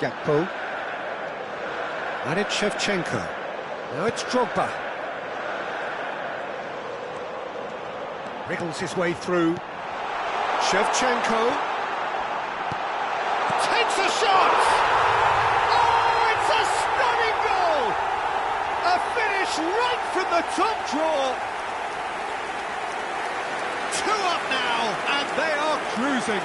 Gakpo. And it's Shevchenko. Now it's Drogba. Wriggles his way through. Shevchenko. Takes a shot! Oh, it's a stunning goal! A finish right from the top draw. 2 up now, and they are cruising.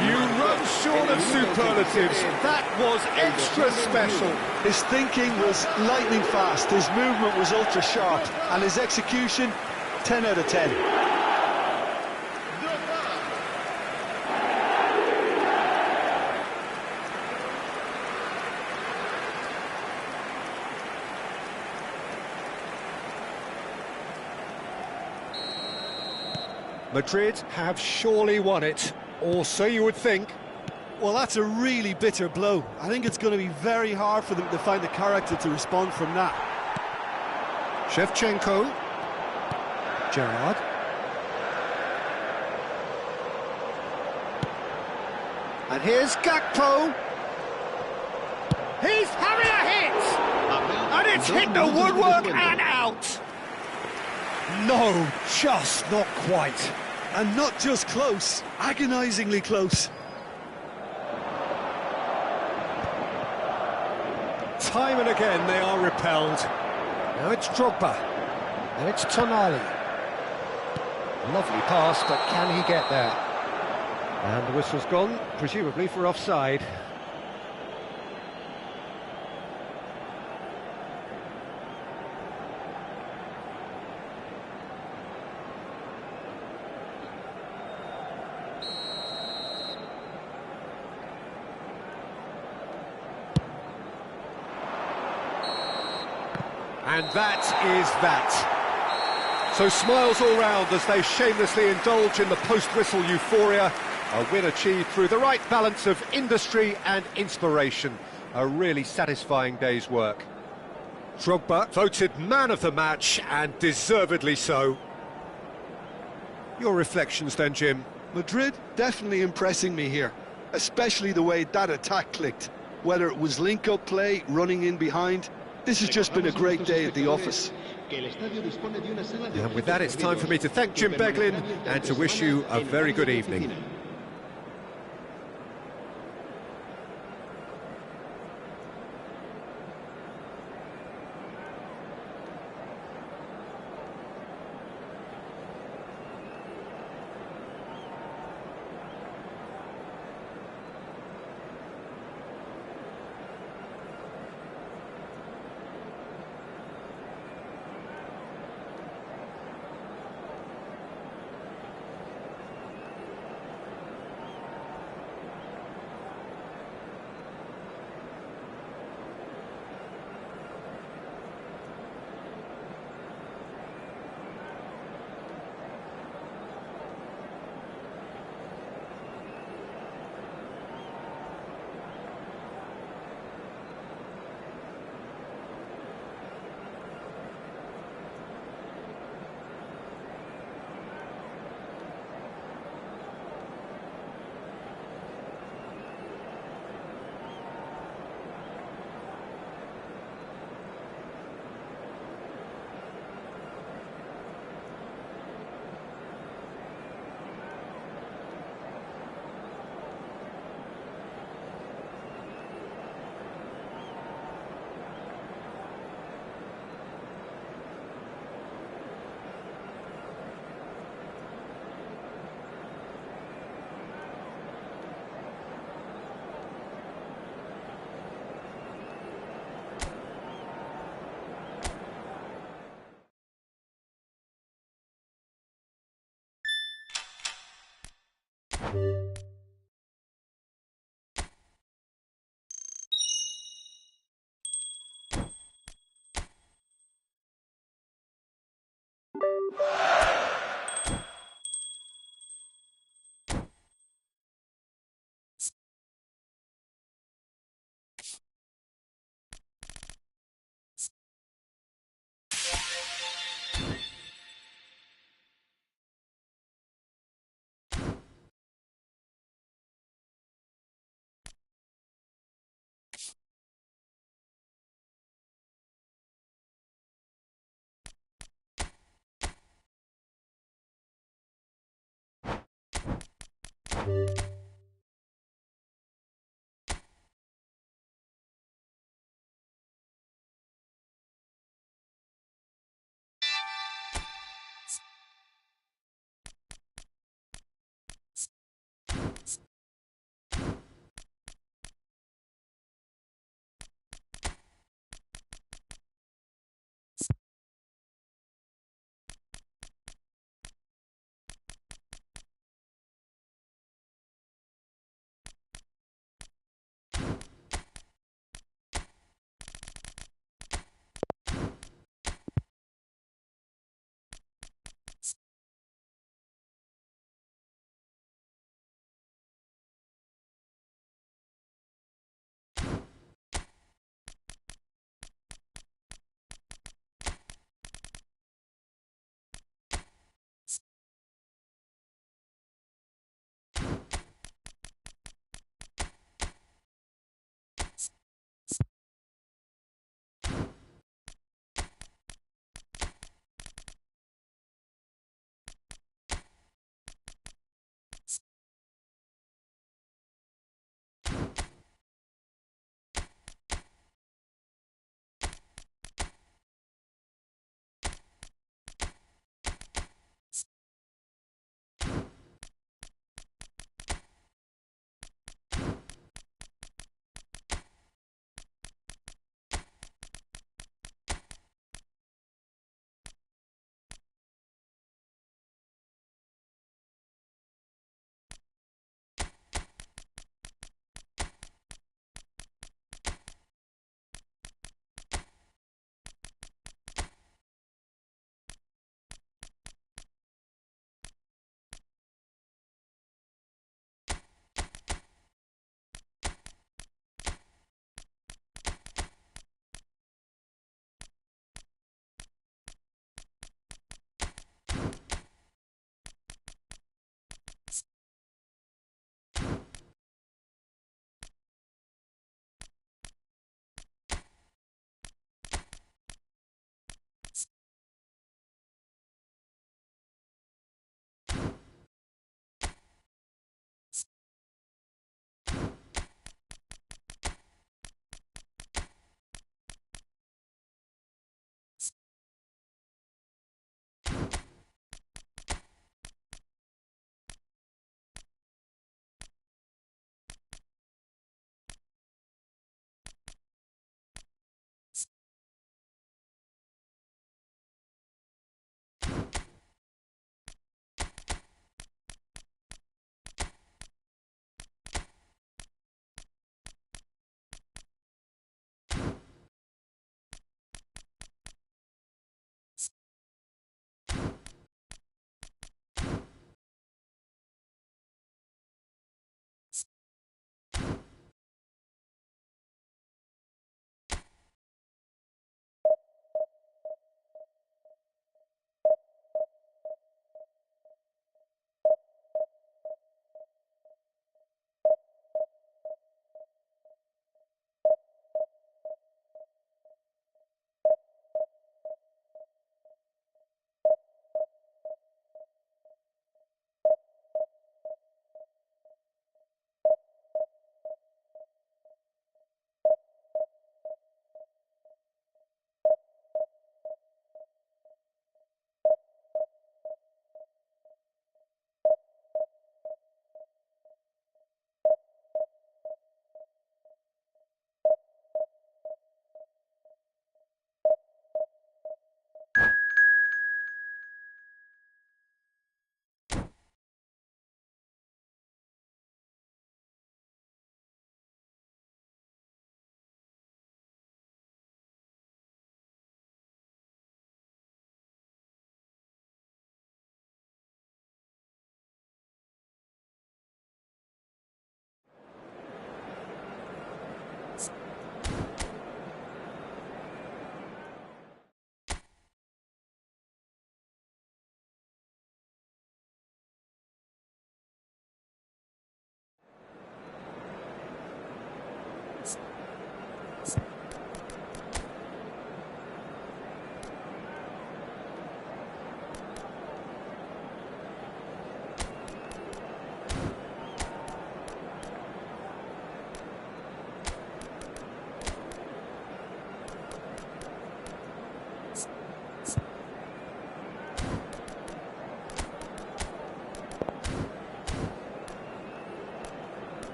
You run short of superlatives. That was extra special. His thinking was lightning fast, his movement was ultra sharp, and his execution, 10 out of 10. Madrid have surely won it, or so you would think. Well, that's a really bitter blow. I think it's going to be very hard for them to find the character to respond from that. Shevchenko. Gerrard. And here's Gakpo. He's having a hit! And it's hit the woodwork and out! No, just not quite. And not just close, agonisingly close. Time and again they are repelled. Now it's Drogba. And it's Tonali. Lovely pass, but can he get there? And the whistle's gone, presumably for offside. And that is that. So smiles all round as they shamelessly indulge in the post-whistle euphoria. A win achieved through the right balance of industry and inspiration. A really satisfying day's work. Drogba voted man of the match, and deservedly so. Your reflections then, Jim? Madrid definitely impressing me here, especially the way that attack clicked. Whether it was link-up play, running in behind, this has just been a great day at the office. And with that, it's time for me to thank Jim Beglin and to wish you a very good evening.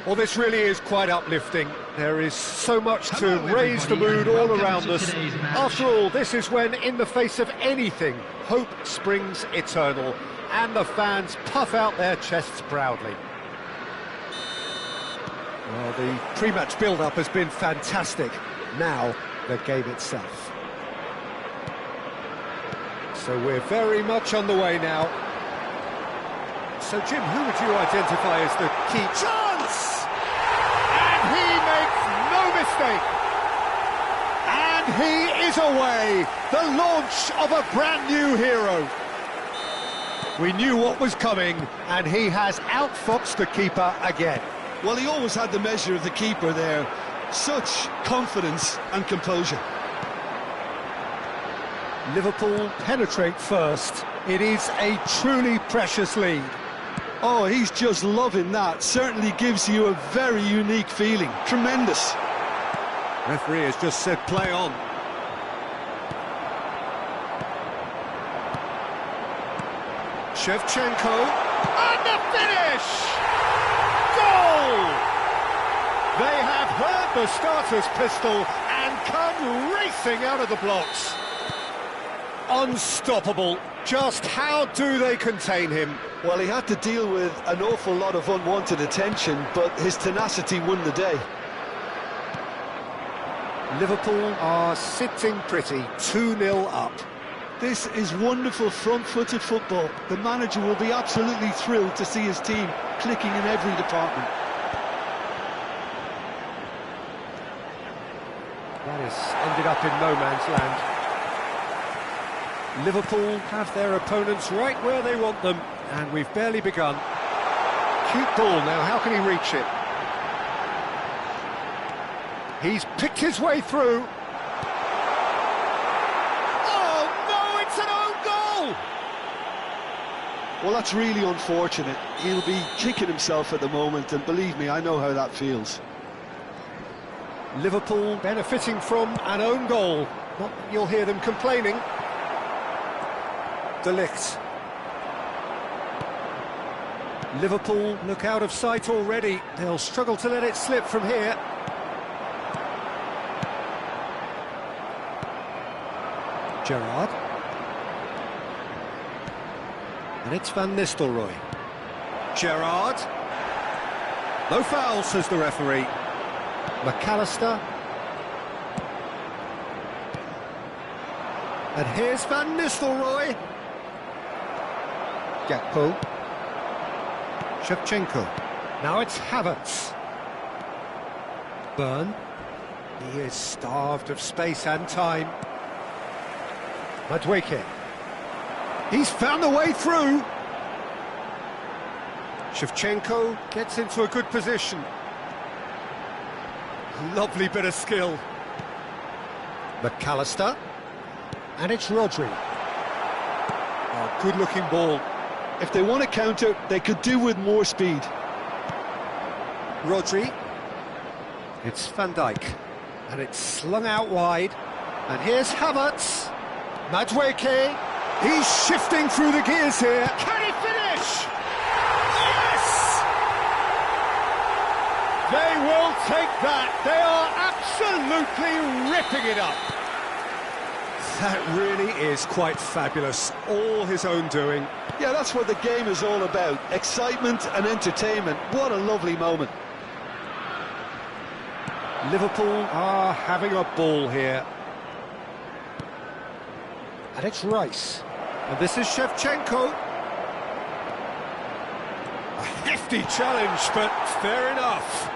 Well, this really is quite uplifting. There is so much to Hello, raise the everybody, mood and all welcome around to us. today's match. After all, this is when, in the face of anything, hope springs eternal, and the fans puff out their chests proudly. Well, the pre-match build-up has been fantastic. Now, the game itself. So we're very much on the way now. So, Jim, who would you identify as the key chance? And he makes no mistake. And he is away. The launch of a brand new hero. We knew what was coming, and he has outfoxed the keeper again. Well, he always had the measure of the keeper there. Such confidence and composure. Liverpool penetrate first. It is a truly precious lead. Oh, he's just loving that. Certainly gives you a very unique feeling. Tremendous. Referee has just said play on. Shevchenko, and the finish! Goal! They have heard the starter's pistol and come racing out of the blocks. Unstoppable. Just how do they contain him? Well, he had to deal with an awful lot of unwanted attention, but his tenacity won the day. Liverpool are sitting pretty, 2-0 up. This is wonderful front-footed football. The manager will be absolutely thrilled to see his team clicking in every department. That has ended up in no man's land. Liverpool have their opponents right where they want them, and we've barely begun. Cute ball now, how can he reach it? He's picked his way through. Oh no, it's an own goal! Well, that's really unfortunate. He'll be kicking himself at the moment, and believe me, I know how that feels. Liverpool benefiting from an own goal. Not that you'll hear them complaining. De Ligt. Liverpool look out of sight already. They'll struggle to let it slip from here. Gerrard. And it's Van Nistelrooy. Gerrard. No foul, says the referee. McAllister. And here's Van Nistelrooy. Gakpo. Shevchenko. Now it's Havertz. Byrne. He is starved of space and time. Madueke. He's found the way through. Shevchenko gets into a good position. Lovely bit of skill. McAllister. And it's Rodri. Oh, good-looking ball. If they want to counter, they could do with more speed. Rodri. It's Van Dijk. And it's slung out wide. And here's Havertz. Madueke. He's shifting through the gears here. Can he finish? Yes! They will take that. They are absolutely ripping it up. That really is quite fabulous. All his own doing. Yeah, that's what the game is all about. Excitement and entertainment. What a lovely moment. Liverpool are having a ball here. And it's Reus. And this is Shevchenko. A hefty challenge, but fair enough.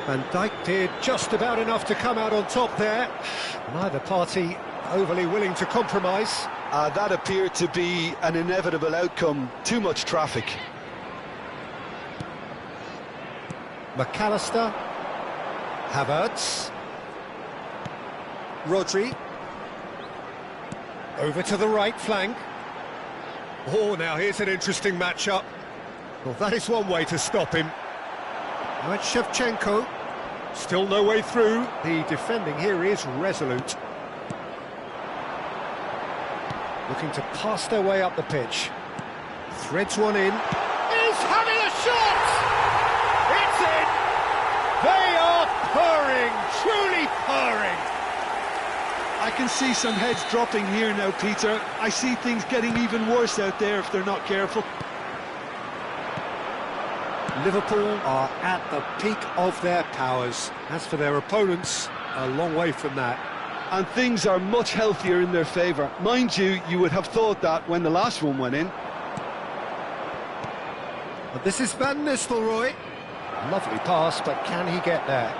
Van Dijk did just about enough to come out on top there. Neither party overly willing to compromise. That appeared to be an inevitable outcome. Too much traffic. McAllister. Havertz. Rodri. Over to the right flank. Oh, now here's an interesting matchup. Well, that is one way to stop him. Now it's Shevchenko. Still no way through. The defending here is resolute. Looking to pass their way up the pitch. Threads one in. He's having a shot! It's in! They are purring, truly purring. I can see some heads dropping here now, Peter. I see things getting even worse out there if they're not careful. Liverpool are at the peak of their powers. As for their opponents, a long way from that. And things are much healthier in their favour. Mind you, you would have thought that when the last one went in. But this is Van Nistelrooy. Lovely pass, but can he get there?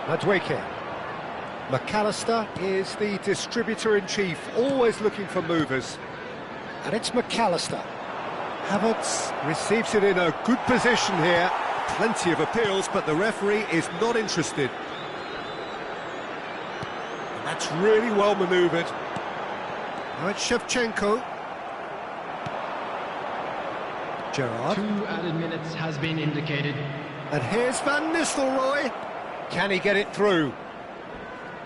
Madueke. McAllister is the distributor-in-chief, always looking for movers. And it's McAllister. Havertz receives it in a good position here. Plenty of appeals, but the referee is not interested. And that's really well manoeuvred. Now it's Shevchenko. Gerrard. 2 added minutes has been indicated. And here's Van Nistelrooy. Can he get it through?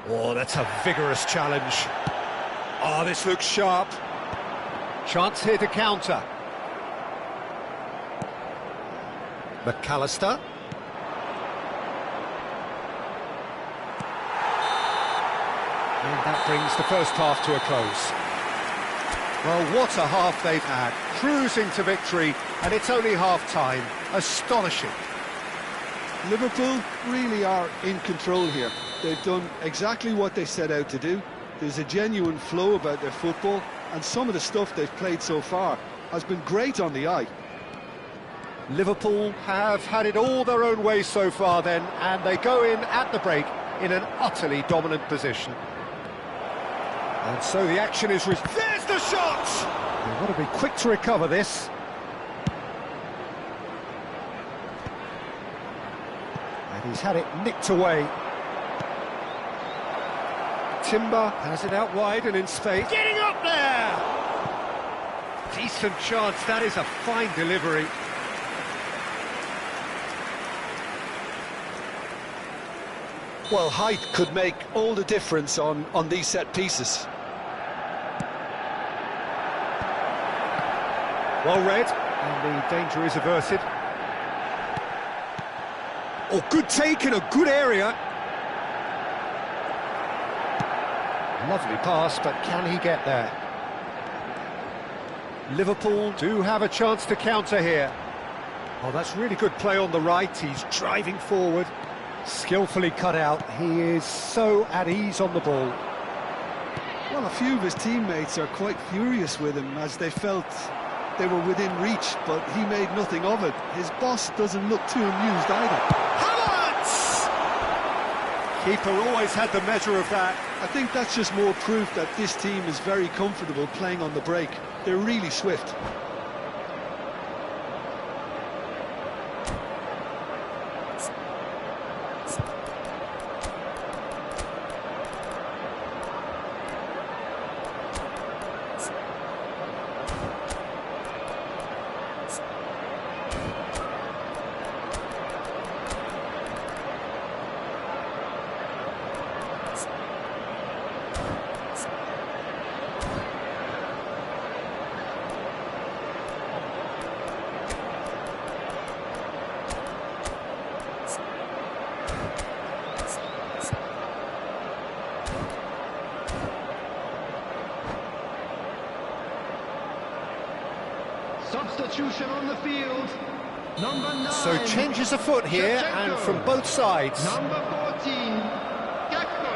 Oh, that's a vigorous challenge. Oh, this looks sharp. Chance here to counter. McAllister. And that brings the first half to a close. Well, what a half they've had. Cruising to victory, and it's only half-time. Astonishing. Liverpool really are in control here. They've done exactly what they set out to do. There's a genuine flow about their football, and some of the stuff they've played so far has been great on the eye. Liverpool have had it all their own way so far then, and they go in at the break in an utterly dominant position. And so the action is... There's the shot! They've got to be quick to recover this. And he's had it nicked away. Timber has it out wide and in space. Getting up there! Decent chance, that is a fine delivery. Well, height could make all the difference on these set pieces. Well read, and the danger is averted. Oh, good take in a good area. Lovely pass, but can he get there? Liverpool do have a chance to counter here. Oh, that's really good play on the right. He's driving forward. Skillfully cut out. He is so at ease on the ball. Well, a few of his teammates are quite furious with him as they felt they were within reach, but he made nothing of it. His boss doesn't look too amused either. Havertz! Keeper always had the measure of that. I think that's just more proof that this team is very comfortable playing on the break. They're really swift. Substitution on the field. Number 9. So changes afoot here, Shevchenko. and from both sides. Number 14, Gakpo.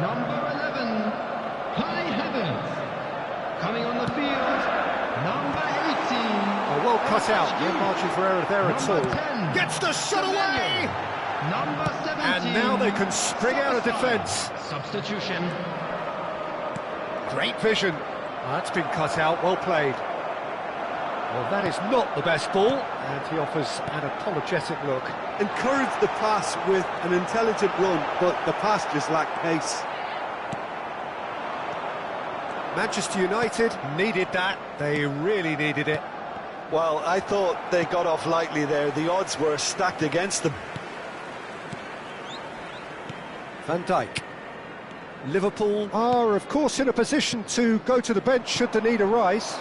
Number 11, Kai Havertz. Coming on the field, number 18. Oh, well cut out. No margin for error there at all. Number 10, Gets the shot away! Number 17. And now they can spring out of defence. Substitution. Great vision. That's been cut out, well played. Well, that is not the best ball, and he offers an apologetic look. Encouraged the pass with an intelligent run, but the pass just lacked pace. Manchester United needed that. They really needed it. Well, I thought they got off lightly there. The odds were stacked against them. Van Dijk. Liverpool are, of course, in a position to go to the bench should the need arise.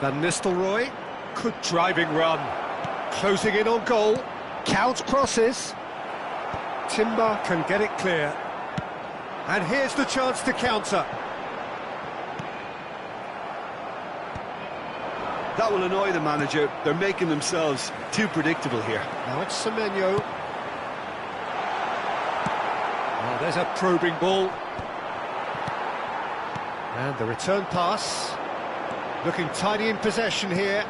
Van Nistelrooy. Good driving run. Closing in on goal. Count crosses. Timber can get it clear. And here's the chance to counter. That will annoy the manager. They're making themselves too predictable here. Now it's Semenyo. Oh, there's a probing ball. And the return pass. Looking tidy in possession here.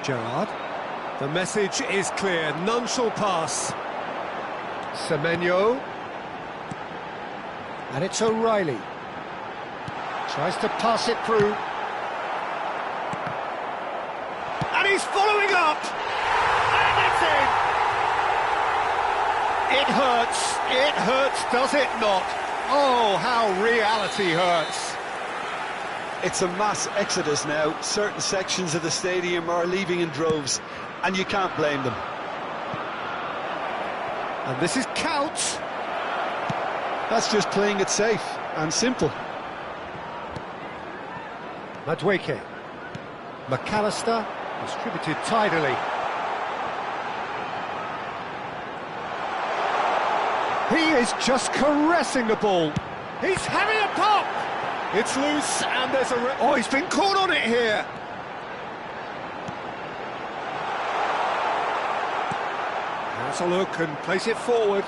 Gerrard. The message is clear. None shall pass. Semenyo. And it's O'Reilly. Tries to pass it through. And he's following up! And it's in! It hurts, does it not? Oh, how reality hurts. It's a mass exodus now. Certain sections of the stadium are leaving in droves, and you can't blame them. And this is Count. That's just playing it safe and simple. Madueke. McAllister, distributed tidily. He is just caressing the ball. He's having a pop! It's loose and there's a... Oh, he's been caught on it here! Has a look and plays it forward.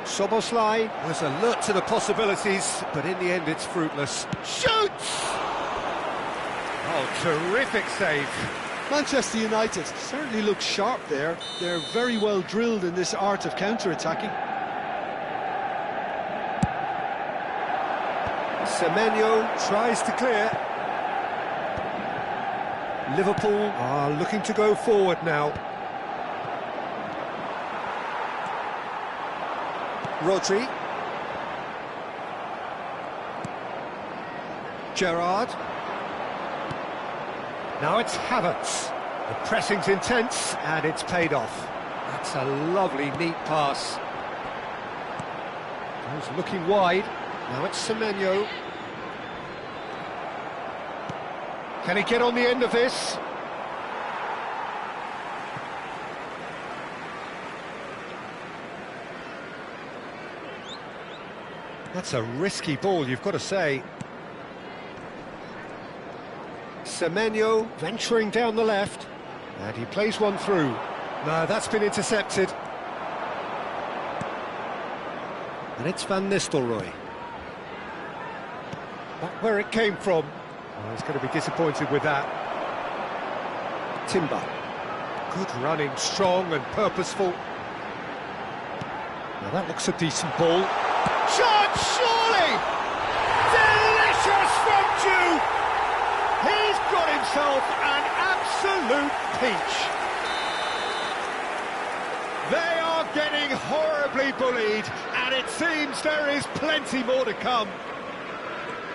Soboslai was alert to the possibilities, but in the end it's fruitless. Shoots! Oh, terrific save. Manchester United certainly look sharp there. They're very well drilled in this art of counter-attacking. Semenyo tries to clear. Liverpool are looking to go forward now. Rodri. Gerrard. Now it's Havertz. The pressing's intense and it's paid off. That's a lovely, neat pass. He's looking wide. Now it's Semenyo. Can he get on the end of this? That's a risky ball, you've got to say. Semenyo venturing down the left, and he plays one through. No, that's been intercepted. And it's Van Nistelrooy. Back where it came from. Oh, he's going to be disappointed with that. Timber. Good running, strong and purposeful. Now that looks a decent ball. Shot, surely! Delicious from Jude! He's got himself an absolute peach. They are getting horribly bullied, and it seems there is plenty more to come.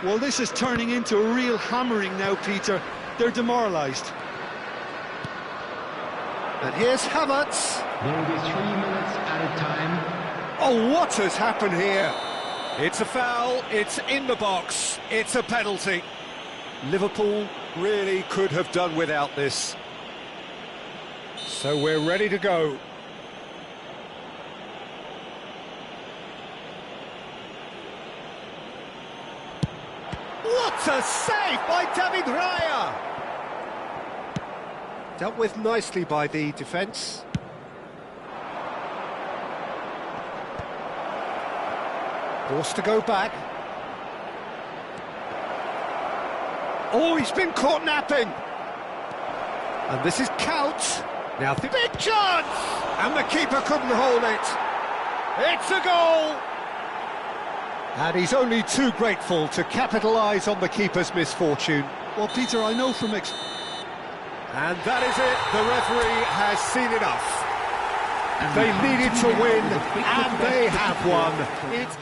Well, this is turning into a real hammering now, Peter. They're demoralised. And here's Havertz. There will be 3 minutes added time. Oh, what has happened here? It's a foul, it's in the box, it's a penalty. Liverpool really could have done without this. So we're ready to go. What a save by David Raya! Dealt with nicely by the defence. Forced to go back. Oh, he's been caught napping. And this is Count. Now the big chance! And the keeper couldn't hold it. It's a goal! And he's only too grateful to capitalise on the keeper's misfortune. Well, Peter, I know from And that is it. The referee has seen enough. They needed to win, and they have won. It's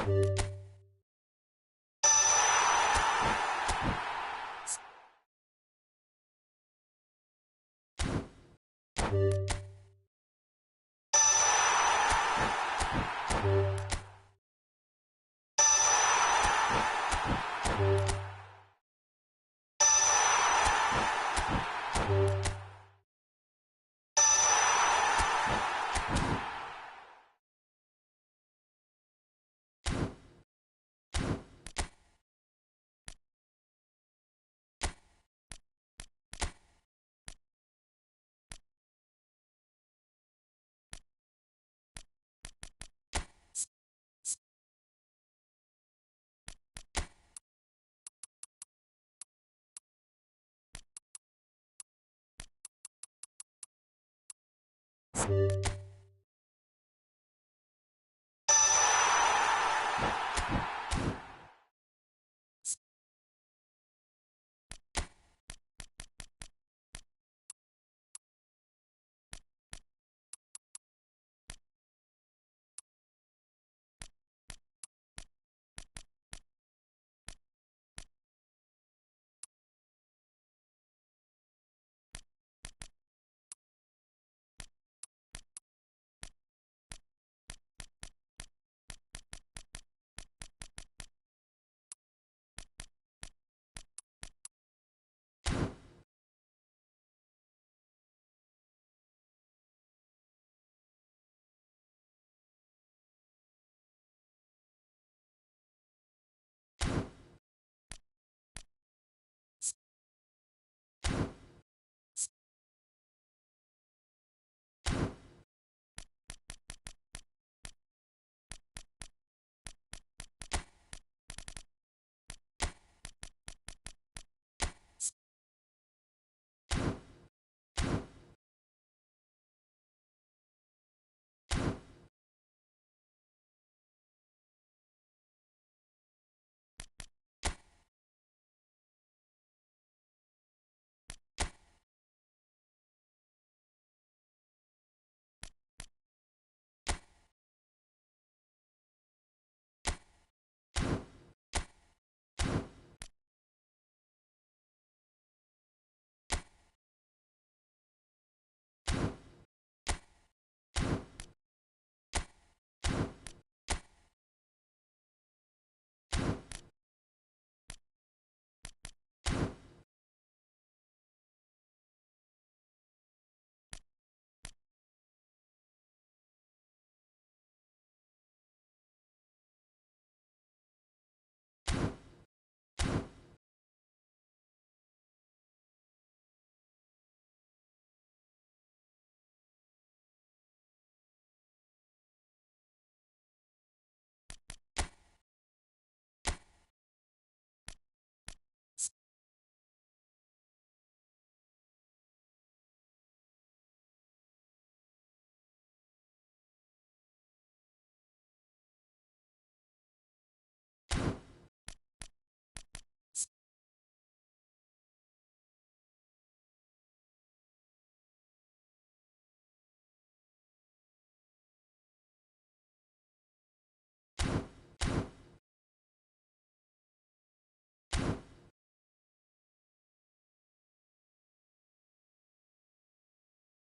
You